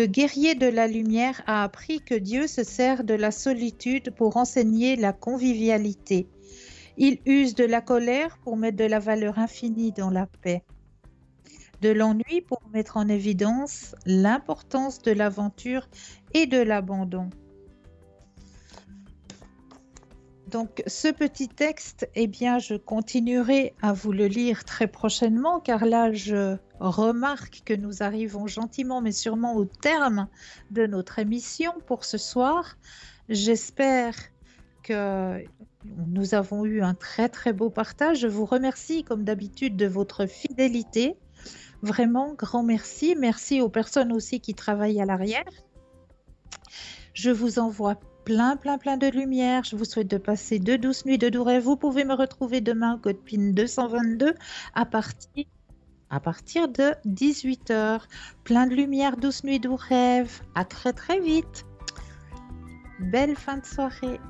guerrier de la lumière a appris que Dieu se sert de la solitude pour enseigner la convivialité. Il use de la colère pour mettre de la valeur infinie dans la paix, de l'ennui pour mettre en évidence l'importance de l'aventure et de l'abandon. Donc ce petit texte, eh bien, je continuerai à vous le lire très prochainement car là, je remarque que nous arrivons gentiment mais sûrement au terme de notre émission pour ce soir. J'espère que nous avons eu un très très beau partage. Je vous remercie comme d'habitude de votre fidélité. Vraiment, grand merci. Merci aux personnes aussi qui travaillent à l'arrière. Je vous envoie plein de lumière. Je vous souhaite de passer de douces nuits, de doux rêves. Vous pouvez me retrouver demain, code PIN 222, à partir de 18h. Plein de lumière, douces nuits, doux rêves. À très très vite. Belle fin de soirée.